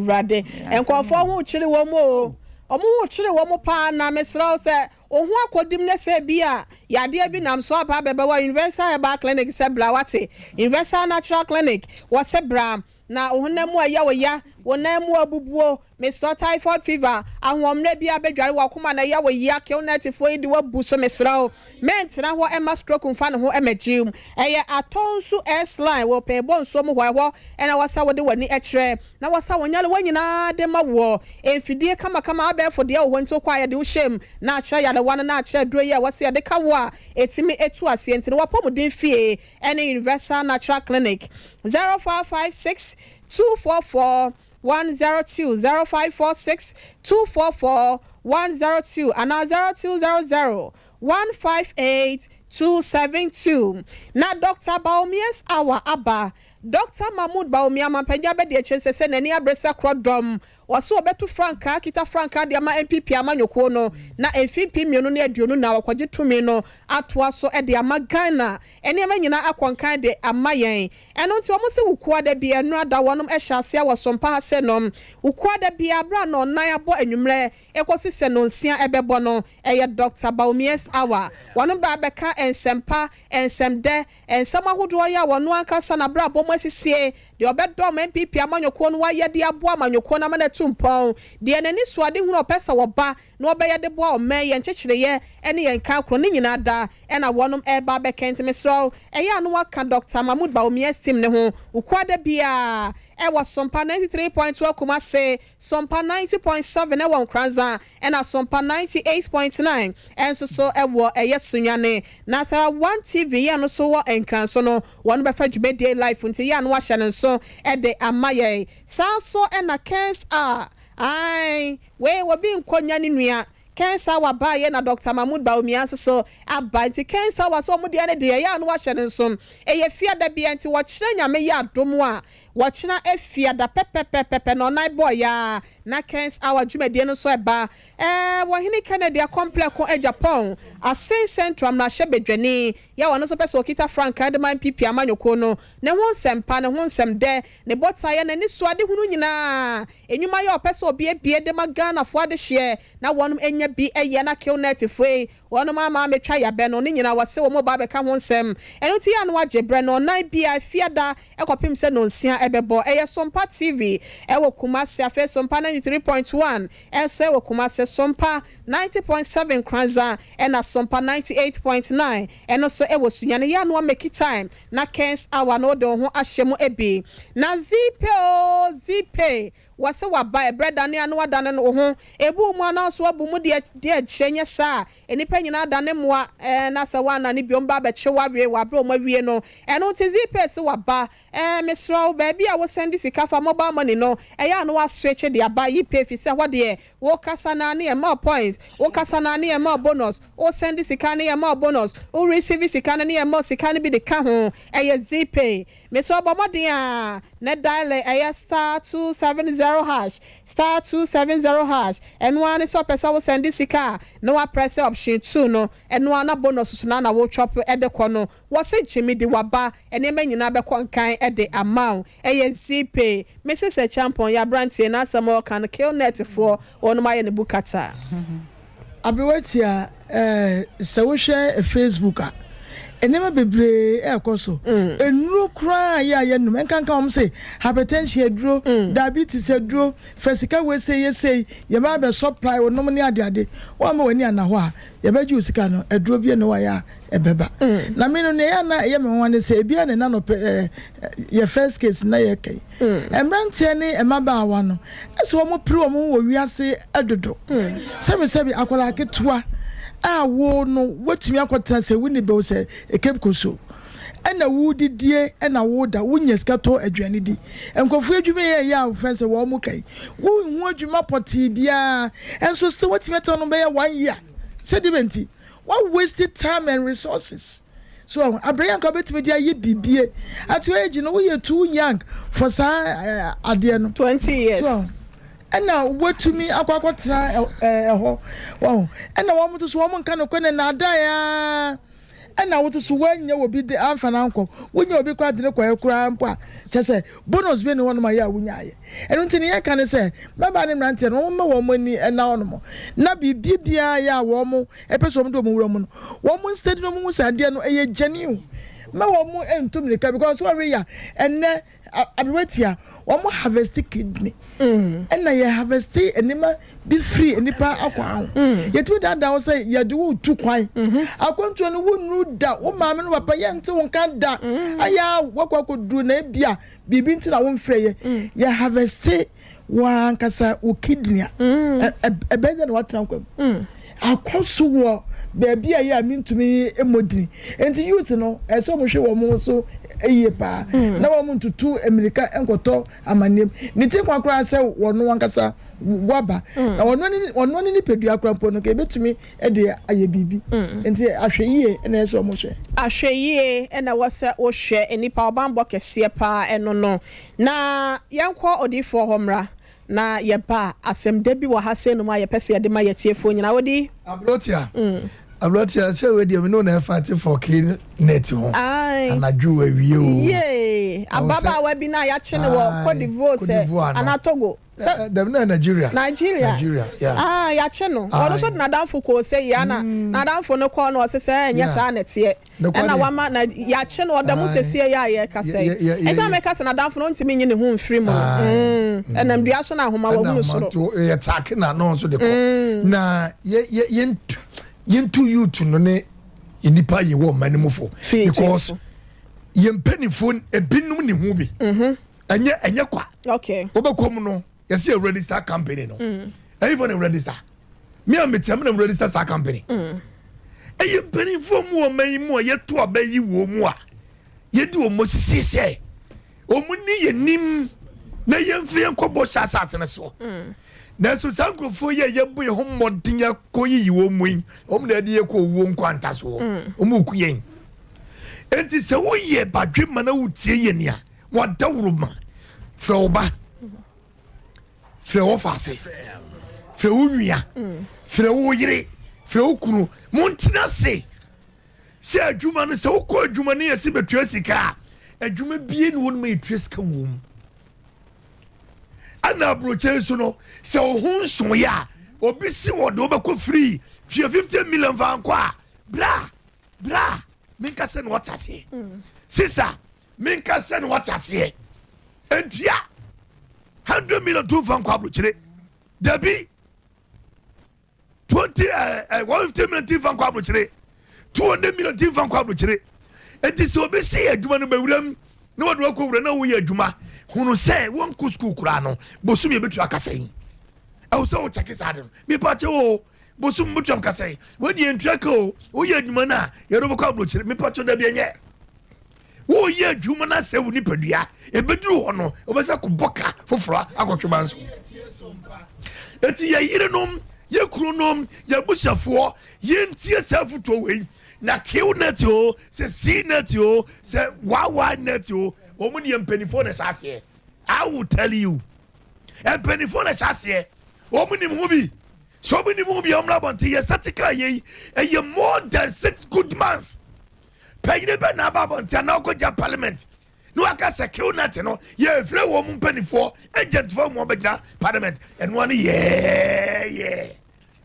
Speaker 2: rade enkofo ho chiri wo mo omo ho chiri wo mo pa na mesra se ohu akodim ne se bia yade bi nam so aba bebe wa universal herbal clinic se bra wate universal natural clinic wo se bra na ohunam wa ya wonam abubuo Mr. Typhoid fever ahomre bia bedware wakoma na ya we ya kilnetifo yi de wabu so mesrao mentena ho ema stroke mfa ne ho emagim eye atonsu S-line wo pe bon so mo hwo ena wasa wode wani ekre na wasa wonyale wanyina de mawo emfidie kama abefo de wo nto kwa ya de wo shem na acha ya de wan na acha duro ya wasa de kawo a etimi etu ase enti wa pomuden fie ene Universal Natural Clinic 0556 244 102 0546 244 102 and 0200 158 272 na Dr. Baumias Awa Aba Dr. Mahmoud Baumia mampenya be de chese se nani abresa krodom waso obetu franka kita franka de ama MPP amanyoko no na MPP mienu na aduonu na wakwaje tumi no atoa so de ama Ghana ene amanyina akonkan de amayen eno nti omo se ukua da bia enu ada wonom ehyaase a wasompa hase nom ukua da bia bra no nan abo anwumre ekosi se no nsia ebebo no eye Dr. Baumias Awa wonom ba beka ensempa ensemde ensama hodo ya wono ankasa na bra bo asisie de obedom MPP amanyoko no waye de abo amanyoko na mana tumpon de enani suade hu opesa wo ba na obeye de bo o me ye nchechire ye ene ye nka kro ni nyina da ena wonom eba bekent mesro eye anu aka Dr. Mahmoud Baumia estim ne ho ukwada bia e was Sompa 93.2 Kumase Sompa 90.7 e won Kranza ena Sompa 98.9 enso so e wo eye sunyane na tara 1 TV ya no so wo enkran so no won be fa dwumedie life nti ya no wa hye ne so e de amaye sanso ena Kens ai we wo bi nkonya ni nua Kensa wa ba ye na Dr. Mahmoud Baumia so abanti Kensa wa so mudi ane de ya no wa hye ne so e ye fia da bia nti wo kyerɛ nyame ya adomu a wachina efia da pepe no nai boy ya na Kens our dwumadie no so eba wahini Canada complex ko Japan asen central na hyebedwani ya wono so pese okita frank adman pipi amanyoko no ne ho sempa ne ho semde ne bota ya na ni suade hunu nyina enwuma ya opese obi ebie de magana fo ade hye na wonom enya bi eye na kilnet foi wonom ama metwa ya be no ne nyina wase wo mo ba be ka ho nsem eno ti ya no agebre no nai bia fiada ekopim se no nsia ebebo eye Sompa TV ewo Kumasi afa Sompa 93.1 enso ewo Kumasi Sompa 90.7 Kranza ena Sompa 98.9 eno so ewo sunyane ya no make time na Kens awa no de ho ahyemu ebi na zipe wase waba ebreda ne anu adane no ho ebu mu ana so abu mu de agyenye sa enipa nyina adane moa na sa wana ne biom ba beche wawe wabro mo awie no eno ti zipe se waba mesro baby a wo send sika fa mobile money no eya no wa switch de aba yi pay fi se ho de wo kasa na ne more points wo kasa na ne more bonus wo send sika ne more bonus wo receive sika ne more sika ne bi de ka ho eye zipe mesro bo modin a ne dial eya *270# *270# and one is pesa wo send sika no wa press option 2 no and one na bonus so na wo chop e de kono wo se chimi de waba ene manyina be konkan e de amount eye zipe Mrs. Champion ya brantie na samo kan kill net for onu maye ne bukata
Speaker 3: abiwatia se wo hwe Facebook a enema bebre ekoso enuro kra ya num enkanka om say hypertension aduro diabetes aduro fasika we say ye ba be supply wonom ne ade wa ma wani anaho a ye ba ju sika no aduro bi ne wa ya ebeba na me no ne ya na ye me wan say bia ne na no ye first case na ye kai emrantie ne emaba wa no ese wo mo pre wo mo wiase adodo sebi akola ketua wo no watumi akwata se wini be se ekepkoso ena wudidie ena woda wunya skato aduane di enkofu adwuma ye ya ofense wo mu kai wo hu adwuma poti bia enso se watumi ata no be 1 year sedimenti what wasted time and resources so abraham ka betimi dia ye bibie ato age no we too young for sa ade no
Speaker 2: 20 years so,
Speaker 3: ena watumi akwakotra ho wow ena wo mutu so wo nka no kwene na ada ya ena wotu so wanya obi de amfa na nko wonya obi kwa de kwa ekura mpo a chese bonus be ne wono ma ya wonya aye eno ntini ye kan se baba ne mrante no ma wo mani ena wono mo na bibia ya wo mo epeso mo do mo wura mo no wo mo steady no mo sa de no eye genuine me wo mu entum nika because we ya enne abwetia wo mu harvest kidney enna ye harvest enima be free enipa akwa yetu dada wo say ye de wo tu kwan akonto no wo nu da wo maame no papa ye nte won kan da aya wakwa du na bia bibi nti na wo mfreye ye harvest wa nkasa wo kidney ebede na watran kwam akoso wo baby ayi amintumi emodini enti youth no eso mo hwe wo mo so eye pa na wo mo tutu america enkoto amanem ni tin kwakra se wono wankasa waba na wono ni pedua krampo no ke betumi e de aye bibi enti ahwe na eso mo hwe
Speaker 2: ahwe na wasa wo hwe enipa obambo kese pa eno no na yankọ odifo homra na yeba asem debi wa hase no ma yepese de ma yetiefo nyina wodi
Speaker 1: Ablotia say we dey no na fight for king net ho anadwo awie o
Speaker 2: yeah ababa wa bi na ya chene wo Cote d'Ivoire anatogo
Speaker 1: dem na Nigeria
Speaker 2: yeah ya cheno ono so na danfo ko say ya na danfo no ko no se enya sa nete na wama na ya cheno odam se sie ya ye ka say esa me ka se na danfo no ntimi nyi ne ho mfiri mu na ndua so na homa wa hu so
Speaker 1: ye take na no so de ko na ye yintu youth no ne inipa ye wo manimufo because ye mpanifo ebinum ne hu bi enye kwa
Speaker 2: okay
Speaker 1: obekom no ye say register company no even a register me am metem na register sa company eye mpanifo mu o man mu ye to abayi wo mu a ye di o mosisi se o mu ni ye nim na ye mfe enkobo sha asase ne so na so sankrofo ye bu ye homodinya koyi wo muin omna de ye ko wo nkwanta so omuku yen enti se wo ye badwe mana wutie ye nia wadawruma fe oba fe ofase fe unua fe wo yire fe okunu montina se adwuma no se wo ko adwuma ne ye se betua sika adwuma bie ne won ma etua sika wo mu ana broche so no se ohun so ya obi si wo do be ko free 50 million van kwa bra minka se no watase sister minka se no watase entua 100 million to van kwa broche dabi 150 million van kwa broche 200 million van kwa broche enti se obi si adwuma no bewuram na wo do ko wura na wo ye adwuma hunu say won ku school kura no bosum ye betu akasen e so wo check sade me pa che o bosum betu akasen we di entua ka o ye adwuma na ye ro bokwa blochire me pa che da bi enye wo ye adwuma na se wo ni padua e beduru ho no obesa ko boka foforo akotwema nso eti ye yirenom ye kuronom ye bushafo ye ntie safuto we na kill net o se see net o se wawa net o omuni empenifo na shase I will tell you empenifo na shase omuni mubi so omuni mubi omla bonte ye statica ye more than 6 good months payne be na ba bonte na ko ja parliament no aka se kill net no ye frɛ wo mu empenifo agent for mo be ja parliament and one yeah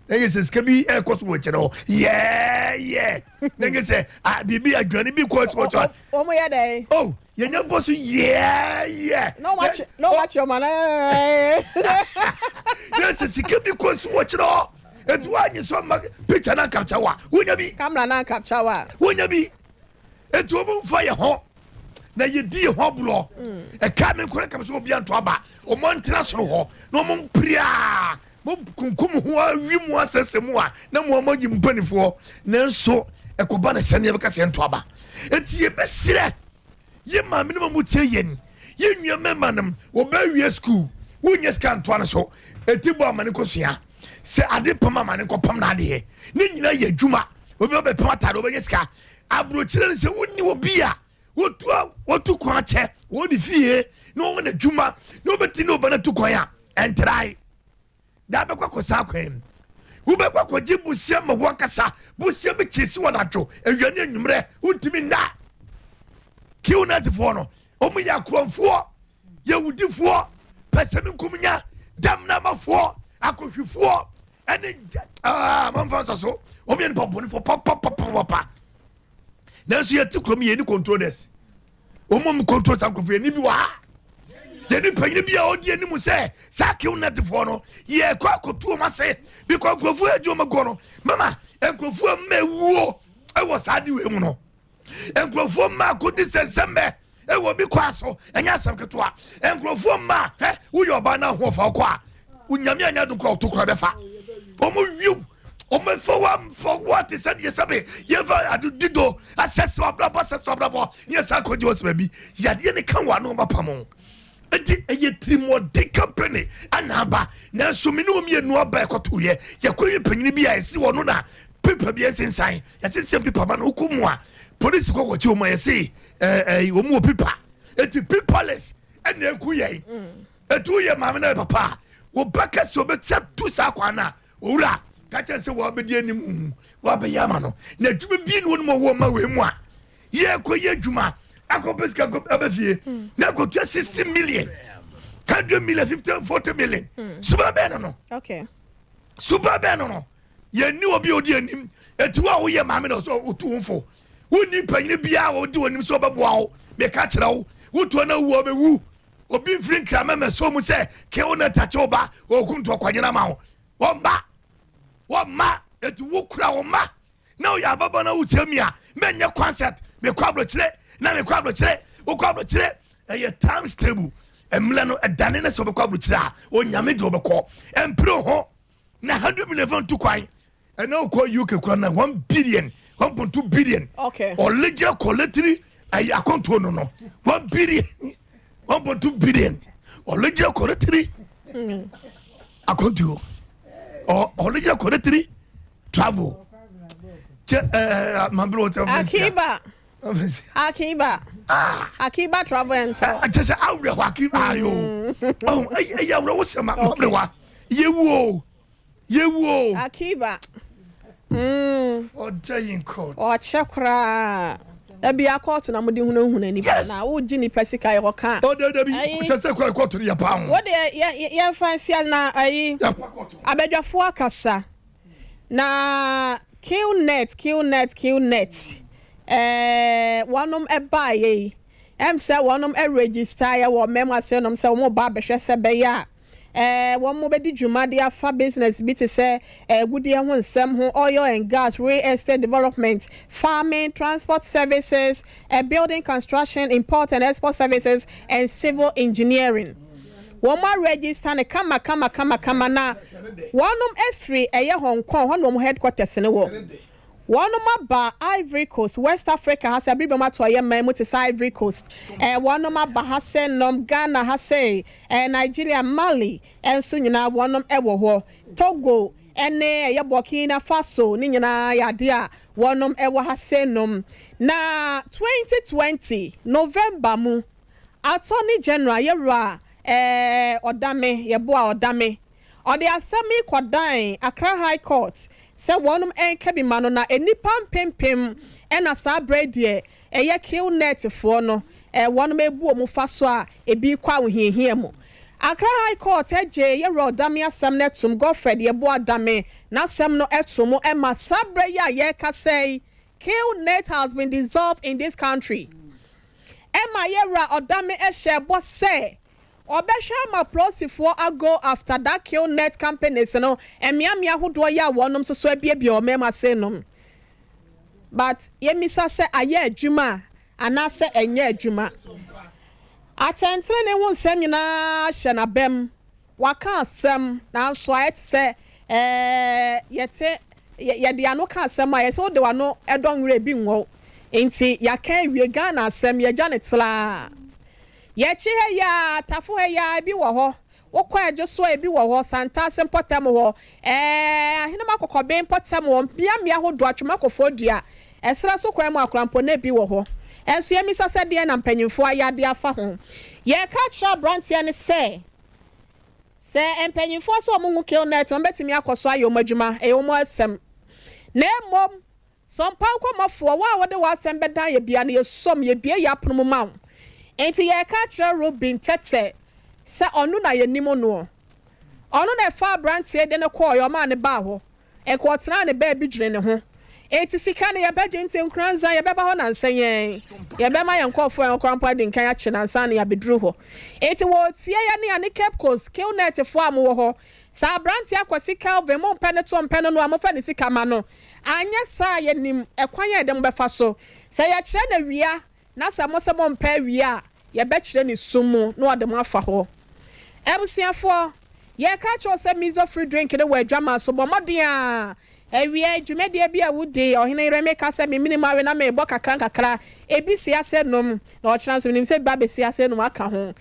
Speaker 1: nigga say skabi e koso wo kire yeah nigga say bibi adwane bi koso wo to
Speaker 2: omo ya dey
Speaker 1: oh ye nya koso yeah
Speaker 2: no watch your man
Speaker 1: yes skabi koso wo kire etu anyi so ma picture na capture wa wonya bi
Speaker 2: camera na capture wa
Speaker 1: wonya bi etu obu mfa ye ho na ye di ho bro e ka me kore kam so obi anto aba o mo ntra soro ho no mo pria kunkum ho awi mu asese mu a na mo amaji mpanifo nanso ekoba na sene be kase ento aba enti ye besire ye ma minimum mu tie yen ye nwa memanam wo ba wie school wo nye ska ento an so etibo amane kosua se ade pama amane ko pam na ade ne nyina ye dwuma obi obe pam atade obe nye ska abrochire se wonni obi a wotu kwa che wo di fie no wo na dwuma no beti no ba na tu kwa ya entrai da be kwa kosa kwem wo be kwa koje busia ma wakasa busia be chesi wona dwo awiane anwumre utimi nda kiunat fo no omu ya kromfo ya wudifo pesemi kumnya damna mafo akohwifo ene mamfa so omu en poponi fo papa nanso yɛ ti kurom yɛ ni controllers ɔmo control sa nkurɔfoɔ yɛ ni bi wɔ ha yɛ ni panyin bi a ɔdi anim sɛ saa kiw netfoɔ no yɛ kɔ akoto ɔmo ase bi kɔ nkurɔfoɔ adi ɔmo gɔ no mama nkurɔfoɔ mma ewuo ɛwɔ saa de wei mu no nkurɔfoɔ mma akodi sɛnsɛmɛ ɛwɔ bi kɔ aso ɛnyɛ asɛm ketewa nkurɔfoɔ mma woyɛ ɔbaa na ahoɔfa kɔ a unyame anya do kɔ ɔto kɔ bɛfa ɔmo wiw ɔmo for what is said yesabe yeva adu dido assess abrabo nye sa ko jo se bi yade ne kan wa no bapamo enti eye trimodi company anaba na so me no mie no aba ekoto ye yakoye panyini bi a esi wono na paper bi ensensan yasensem paper ba no hukumu a police ko ko chi o ma yesi omu paper enti paperless ene eku ye etu ye mame na papa wo baka so be tu sa kwana owura kacha se wo abedi anim wo abeyama no na dwuma bi no mo wo ma we mu a ye koye dwuma akopeska abefie na ko 60 million 100 million 50 40 million suba be no
Speaker 2: okay
Speaker 1: suba be no ye ni obi odi anim etuwa wo ye mame no so otu wonfo woni panyine bia wo di wonim so beboa wo me ka kire wo wotu na wo bewu obi mfiri krama me so mu se ke wo na tache oba okunto akwanyena ma wo ma etu wo kura wo ma na o ya baba na wutamia menye concept me kwablo kire na me kwablo kire wo kwablo kire eye time stable emle no edane na so be kwablo kire a o nyame de obekọ empro ho na 100 million to kwan and now call UK kura na 1 billion 1.2 billion
Speaker 2: okay
Speaker 1: original collectory ay account no 1 billion 1.2 billion original collectory account or original collectory travel
Speaker 2: Akiba travel and talk
Speaker 1: just out the Akiba yo oh yeah was my you
Speaker 2: Akiba
Speaker 1: or dying court
Speaker 2: or chakra ebi akọọtụ na mudi hunu ni na wo gini pesika e hoka
Speaker 1: o de bi se kwa court ya pa
Speaker 2: wo de ye fancy na ayi abedwafo akasa na qnet wonom ebaye say wonom register ya wo mema say nom say wo ba behwe se be ya one mo bedi dwuma de afa business bi te say gudi ho nsem ho oil and gas, real estate development, farming, transport services, building construction, import and export services, and civil engineering. One more register ne kama na one free Hong Kong one headquarters in wo. One ba Ivory Coast, West Africa has a bibama to a man with Ivory Coast. One ba Hasen nom Ghana Hase, Nigeria, Mali, and Sunyana one ewo Togo, and Burkina Faso, Nina Yadia, one ewo Hasenum. Na 2020 November mu Attorney General Yera Odame Yeboa Odame. Or the Asami Kwadai, Accra High Court. Se wonum enkebi mano na enipa pempem ena sa brede eye kill net fo no wonum ebu omu fa so a ebi kwa wohiehie mu Accra High Court eje ye rodame asam netum Godfred ye bo adame na sem no etumu ema sabre ya ye ka say kill net has been dissolved in this country ema ye ra odame ehye say Obesha ma prosifo ago after that kill net companies no emiamia hodo ya wonom so abie o mema say nom but yemisa se aye adwuma ana se enye adwuma atentre ne won sem nyina hye na bem waka asem na so ayet se yete yede ano ka asem aye se de wano edonwre bi nwo enti yaka wie Ghana asem ye janetla Yechi ya tafu ya bi wo ho wokwa ejoso e bi wo ho santa sempotam ho ahina makokọ be potam ho mia hodo atwema kofodua esra so kwa mu akrampo na bi wo ho enso ye misasa de na mpanyimfo ayade afa ho ye ka tra brand ye ne se empanyimfo so omungu kill net on betimi akoso ayo madwuma e omo asem na mom Sompa Nkomo fo wa wode wa asem bedan ye bia na ye som ye bia ya pono ma enti ye ka kira Robin Tete se onu na ye nimo no onu na fa brand ye de ne call your man ba ho e ko tena ne ba bi dwene ne ho eti sika ne yɛbɛgye nti nkranza yɛbɛba hɔ nansɛn yɛbɛma yɛn nkɔfo yɛn krampa de nkan akye nansa ne yɛbɛduru hɔ eti wɔ tie yɛ ne ane Cape Coast Killnet fo am wɔ hɔ saa branti akwasi Calvin mo mpɛ ne to mpɛ no amofa ne sika ma no anya saa yɛnim ɛkwan yɛ dem bɛfa so sɛ yɛkyerɛ na wia na sɛ mo sɛ mo mpɛ wia yɛbɛkyerɛ ne sumu na ɔde mo afa hɔ ebusiafo yɛka kyerɛ sɛ miso free drink ne wɔ adwama so bɔ mmɔden a ewia dwumadie bi a wudi ɔhene Remeka sɛ me minimare na me bɔ kakra ebi si ase nom na ɔkyerɛ so nim sɛ ba be si ase nom aka ho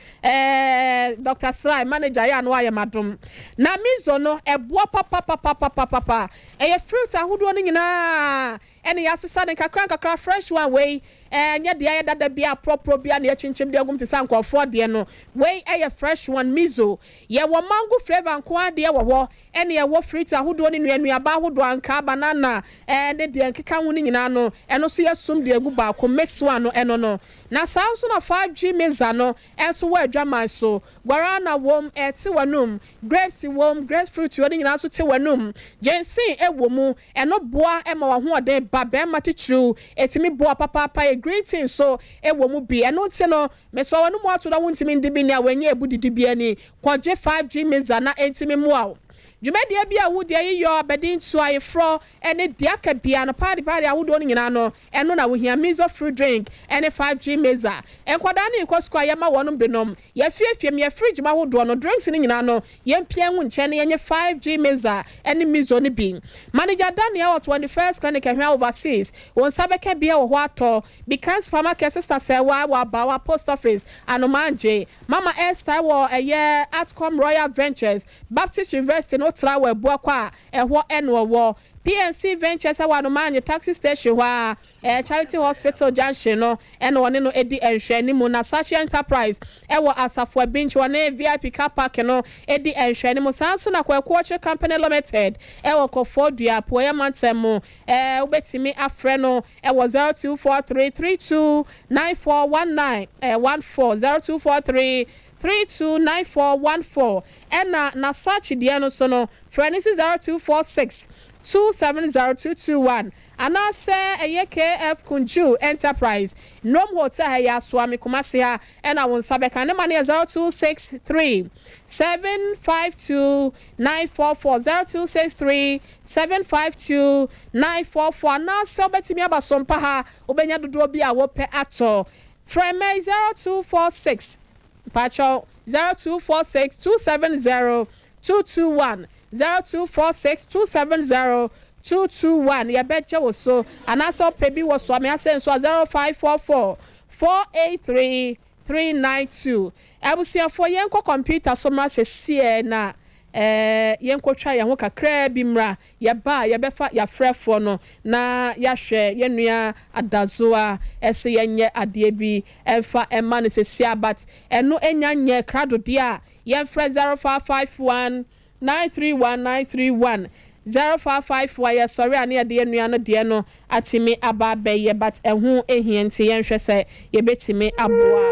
Speaker 2: Dr. Srai manager ya no ayɛ madom na miso no ɛboa papa ɛyɛ fruit ahodoɔ no nyinaa ɛne yɛasesa ne kakra fresh one way nyɛ deɛ ayɛ dada bi a propro bi a ne yɛkyinkyim de agum te sɛ nkɔfoɔ deɛ no way ɛyɛ fresh one miso yɛwɔ mango flavor nko adeɛ wɔ hɔ ɛne yɛwɔ fruit ahodoɔ ne nuaba ahodoɔ anka banana ne deɛ nkeka ho ne nyinaa no ɛno so yɛsum de agu baako mix one no ɛno no na saa nso na 5G meza no ɛnso wɔ adwaman so guarana wom ɛte wanum grapes wom grapefruit wɔ ne nyinaa so te wanum jensen ɛwɔ mu ɛno boa ɛma wɔ hoɔden ba bɛrima titiriw ɛtumi boa papa green tea so ɛwɔ mu bi ɛno nti no meso wɔn mu ato da ho ntimi ndi bi ne a wɔnyɛ ebu didi bi ani kɔgye 5G meza na ɛntimi mu a dwumadie bi a wodi ayiyɔ abɛdi ntu ayefrɔ ɛne diaka bia no party ahodoɔ no nyinaa no ɛno na wohia miso free drink ɛne 5G meza ɛnkwadaa ne ikɔsukɔ yɛma wɔn binom yɛfiefie me fridge ma ahodoɔ no drinks ne nyinaa no yɛmpia ho nkyɛn ne yɛnyɛ 5G meza ɛne miso ne bi manager Daniel 21st clinic ahwɛ overseas wɔn sabɛka bia wɔ hɔ atɔ because supermarket sister sɛ wa abawa post office anomanje mama Esther wɔ ɛyɛ Atcom Royal Ventures Baptist University no tra wɔ bua kwa ɛhɔ ɛno wɔ PNC Ventures awa no man taxi station wa Charity Hospital Junction no ɛno wɔne no edi ɛhwɛ ne mu na Sachi Enterprise ɛwɔ Asafo Bench wɔne VIP car park no edi ɛhwɛ ne mu sanso na Kwakuoche Company Limited ɛwɔ Kofodua Poya Mantem wobetimi afrɛ no ɛwɔ 0243329419 14 0243329414 ɛna na Sachi deɛ no so no Frenzy 0246 270221 anase KF Kunju Enterprise Nom Hotel ya Swami Kumasi ha ena won sabeka ne mane 0263 752 944 0263 752 944 na so betimi aba Sompa ha obenya dodo bi a wo pe ato Freme 0246 Pacho 0246 270 221 0246270221 yɛbɛkyɛ wo so anaasɛ ɔpɛ bi wɔ so ame asɛn so 0544 483 392 abusuafoɔ yɛnkɔ computer so mmra sɛsie na yɛnkɔtwa yɛn ho kakra bi mmra yɛba yɛbɛfa yɛafrɛfoɔ no na yɛahwɛ yɛnnua adazoa ɛsɛ yɛnyɛ adeɛ bi ɛmfa ɛma no sɛsie but ɛno ɛnya nyɛ kradodeɛ a yɛmfrɛ 0551 931 0554 yɛ sorry ane yɛde nnua no deɛ no atimi aba bɛyɛ but ɛho ehia nti yɛnhwɛ sɛ yɛbɛtimi aboa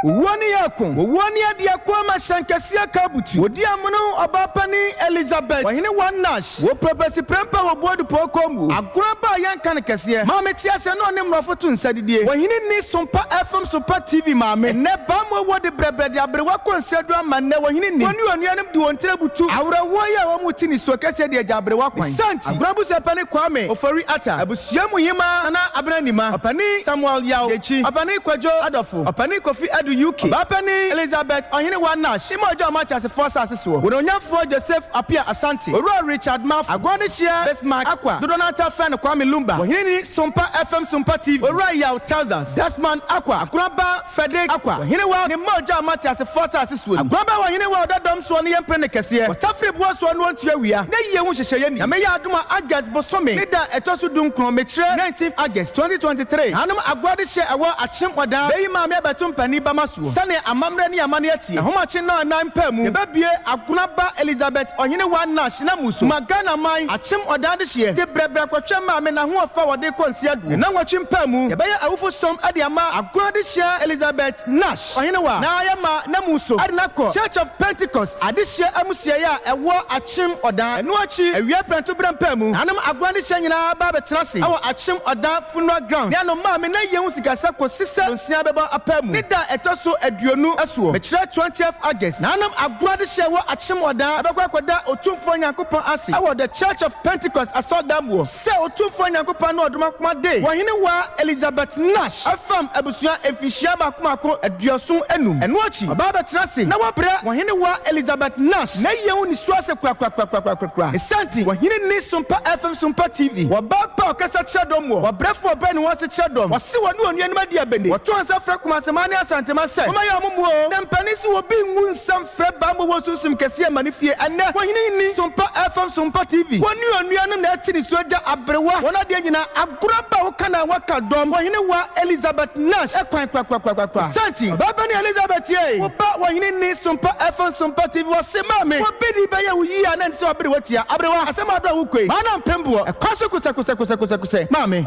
Speaker 14: Wani yako wani adia kwa mashankasia kabutu wodi amono obapani Elizabeth wahine one nash wo propesi prempa wo bodu pokombu agoraba yanka ne kese ma metia se no ne mrafoto nsadidie wahine ni Sompa FM Sompa TV maame ne ba mo wo de brebrede abrewa konsedu amanne wahine ni woni onuanem de wontre butu awrawo ya wo muti ni so kese de abrewa kwan santi agorabu se pane kwame ofori ata abusua muhima na abranima opani Samuel Yao echi opani Kwajo Adofo opani Kofi Adu UK Bapani Elizabeth ohine one nash imojo Matias force aseso wononyafo Joseph Apia Asante Oro Richard Maf Agwade Share Besmark Aqua Dodonata Fan Kwame Lumba ohine Sompa FM Sompa TV Oro Yaw Thousands Desmond Aqua Akuraba Fedek Aqua ohine wa ne mojo Matias force aseso Akuraba ohine wa odadom so ne yempre ne kese Watafre bo so no ntua wia na yiye hu hyehye ni ameya adoma August Bosome ne da etoso dun kron mekire 19th August 2023 anum Agwade Share awo achim oda beyi ma me betum pani bama so sane amamre ne amane atie homache na nan pamu yebabie akunaba Elizabeth onyene wan nash na musu magana man achim odade hye de brebre kwatwa ma me na ho ofa wode konsi adu na nwatwe pamu yebeye awufo som ade ama akunade hye Elizabeth nash onyene wa na ayama na musu ade nako Church of Pentecost ade hye amusia ya ewo achim odan enu achi awia pranto brampamu anam akunade hye nyina ba betrase awo achim odan funeral ground ya no ma me na yehu sigasa ko sisa nsia beba apamu nida etoso aduonu asuo me kire 20th August nanam agurade hye wo achim odan abekwa koda otumfo nyankopon ase awo the Church of Pentecost asodamwo se otumfo nyankopon na oduma kuma day wohene wa Elizabeth Nash afam abusua efihia ba kuma ko aduosun enum eno achi oba betrase na wobre wohene wa Elizabeth Nash na yehu ni suase kwa esanti wohene ni Sompa FM Sompa TV woba pa okasa chadom wo wobrefo oba ni wose chadom wose wonu onu anima dia bene woto ansa fra kuma semane asantema se kuma ya mumu o na mpanisi wobi ngu nsam fra ba mo wosusum kese manifie ane wohene ni Sompa FM Sompa TV wonu onu anu na ati ni soja abrewa wona de nyina aguraba wo kana waka dom wohene wa Elizabeth Nash ekwan kwa santi baba ni Elizabeth ye woba wohene ni Sompa FM Sompa TV wose mame wobedi ba ya wuyi ana nse obere watia abrewa asema do wukwe mana mpembuo ekwaso kusa mame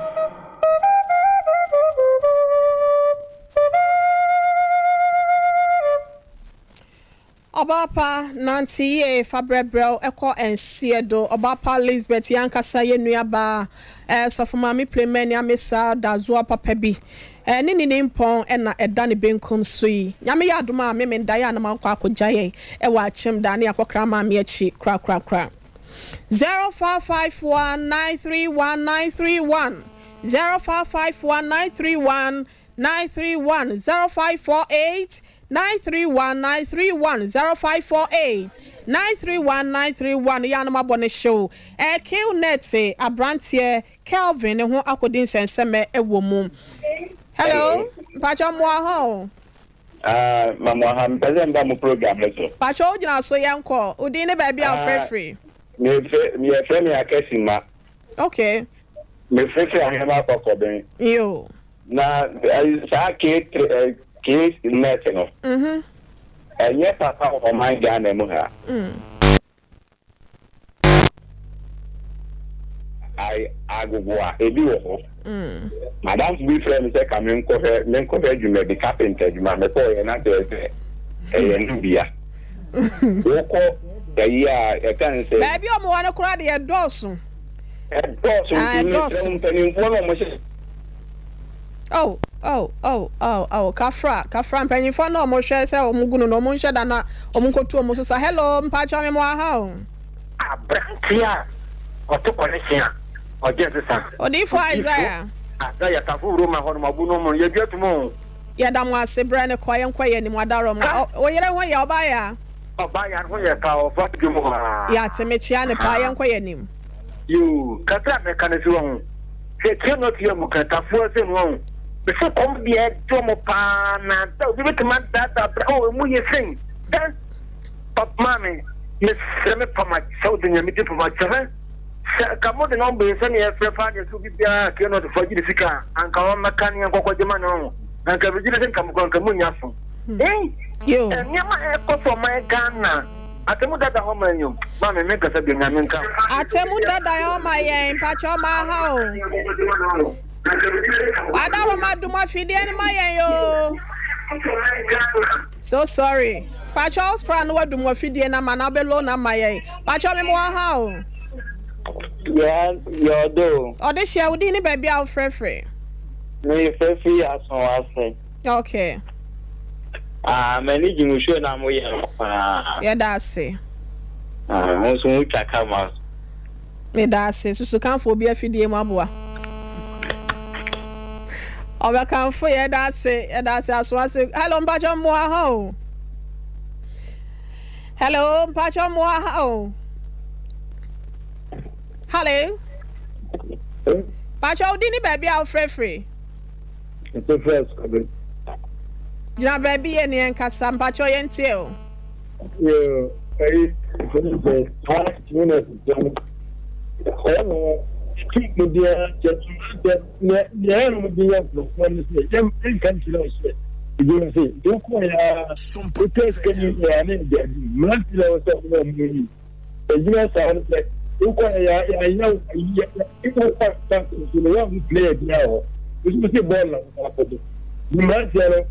Speaker 2: Obapa Nancy Fabrebrel Eko and Siedo Obapa Elizabeth Yankasa Yenuaba Sofumami Playman Yamisa Dazua Papebi Nini Nimpon and Edani Benkum Sui Yami Yaduma Mim Diana Manquako Jaye Ewa Chim Dani Aquacrama Miechi Crack 0551931931 0551931931 0548 931 0548 Yanama Bonne Show. Kill Netse, a brantier, Calvin, and who Akudin Senseme, a woman. Hello, Pachamoaho.
Speaker 15: Mamma, I'm present on the program.
Speaker 2: Pacho, you know, so young call. Udine baby, I'll free. Me a
Speaker 15: friend, I guess in my.
Speaker 2: Okay.
Speaker 15: Me friend, I have a pocket.
Speaker 2: You.
Speaker 15: Now, I can't. Case in Metano. And yet, Papa of my gun and Muha. I go a duo. Madame, we friends say, come in, cover you may be carpenter, you may call another a Nubia. Woko, the year, I can say,
Speaker 2: baby, I'm one of Crady at Dawson.
Speaker 15: And Dawson,
Speaker 2: Kafra mpanyin fo na omo hwe se omugunu no omo nhye da na omo kotu omo so sa hello mpacho me mo ha o
Speaker 15: abrantia oto connection ojesesa
Speaker 2: odifo Isaiah
Speaker 15: ya tafu roma ho no mabuno mo ye biatumo
Speaker 2: ya da mo asebra ne kwaye ni mo adaro mo o yere ho ya obaya
Speaker 15: ho ye ka o fa dwumo ha
Speaker 2: ya temechia ne pa ye kwaye nim
Speaker 15: you katra me kanesi wo se teno tie mo katafu se no before come there to pa na we be man that oh mu ye sing then pop mami miss me pa ma so de nyame de pa ma chere kamo de no be se ne e frefa de so bi bia ke no de foji de sika anka won maka ne nkokọ jema no anka bi de nka mo nka mu nya so
Speaker 2: yo
Speaker 15: nyama e ko for my Ghana atemu dada ho manyum mami me kasa bi nyame nka
Speaker 2: atemu dada ho ma ye mpacho ma ha o Wada wa maduma fidi ani mayen yo. So sorry. Pacho's friend wa dum wa fidi na mana belo na mayen. Pacho me mo ha o.
Speaker 15: Yeah, you do.
Speaker 2: O de share udi ni baby a frefre.
Speaker 15: Me frefre aso ase.
Speaker 2: Okay.
Speaker 15: Many jimu show na mo ye.
Speaker 2: Yeah, that's it.
Speaker 15: Mo so mu chaka ma.
Speaker 2: Me that's it. Susu kan fo bi afidi mo aboa. Oba kan fo ye that's it aso ase. Hello mpacho mo ha o. Hello mpacho mo ha o. Hello. Pacho udi ni baby a frefre.
Speaker 15: It's a fresh.
Speaker 2: Jina baby ye ni enkasa mpacho ye ntie o.
Speaker 15: Yeah, I the past minutes. Oh, speak with the gentleman that no be one say. Jam in country. You see, don't call it test can you monthly or something. And you know, sound like you call I know people play it now. This is a ball. You might say,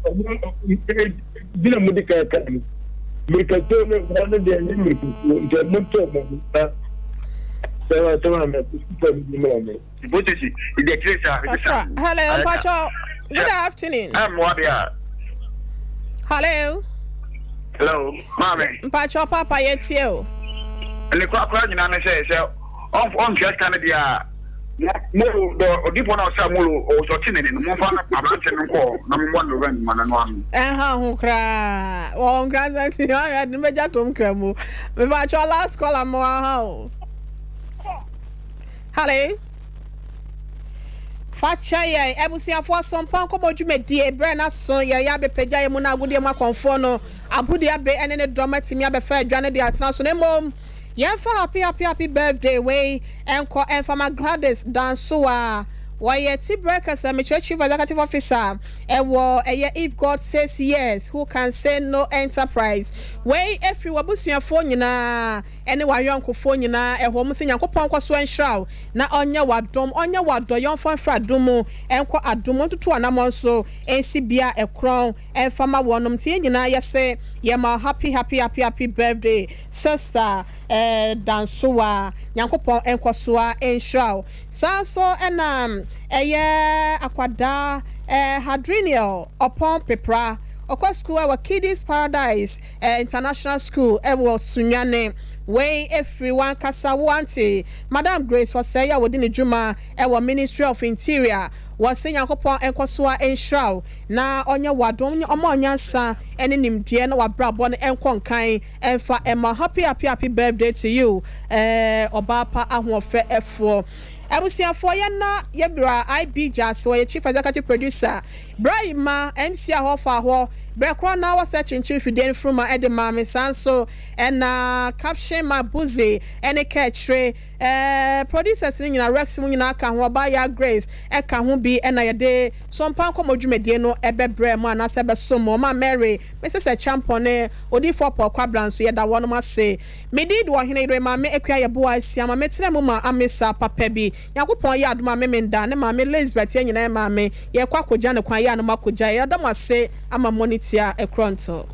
Speaker 15: Dina Medical Academy. Make a turn of one of their limits to not talk about. So I told him that
Speaker 2: hello, Pacho. Good afternoon.
Speaker 8: I'm Wabia.
Speaker 2: Hello.
Speaker 8: Hello, Mammy.
Speaker 2: Pacho Papa, yet you.
Speaker 8: And the crowd in an essay, so on just Canada. More deep one outside Mulu or Sotin in one fan of Abandon call. Number one, run one.
Speaker 2: Who cry? Oh, granted, I had never got to Cremo. We watch our last call on more how. Hello. Facha, Ebusia for Sompa Nkomo Jume die Brena son ya be peja ye muna agudi ma konfono abudi abe ene ne drama timi abe fa adwane de atena so ne mom Yenfa happy birthday way enko enfama Gladys Dansoa Why T-Breakers and Chief Executive Officer if God says yes, who can say no enterprise? Way if you wabusu your phone na anyway uncle phone na a home sing uncle ponko swan shroud na onya wado yon fon fra dumo enko adumo to anamonso ncbia a crown and farmer wonum tie nyina yese yema happy birthday sister Dansoa nyankopon enko soa enshroud sanso akwada Hadrinio upon Pepra Oko school our Kiddies Paradise International School was Sunyane way everyone Kasawanti Madam Grace was say within the Juma our Ministry of Interior was saying Yakopon Enkosua Enshroud na onya wadom omonyansa ene nimdie na wabrabon enkonkan enfa Emma happy birthday to you obapa ahofe efo Ebusia for na yebra IB Jazz or Chief Executive Producer Brahima MC Ahofa ho Brekro na was searching chief den from my Edema Sanso and caption my buzzy and a catchre producers in a Rex Munaka Wabaya Grace Eka Humbi and I day Sompa Nkomo Jumedieno Ebe Brema na Sebe Somo ma Mary Mrs. Champone Odi for Quabrans so yada one must say me did what he ma me equia boy siama metre muma amisa papebi Yakupon yad ma memenda ne ma me Elizabeth yen na ma me ye kwa koja ne kwan ya no makoja ya da ma se ama monitor ekronto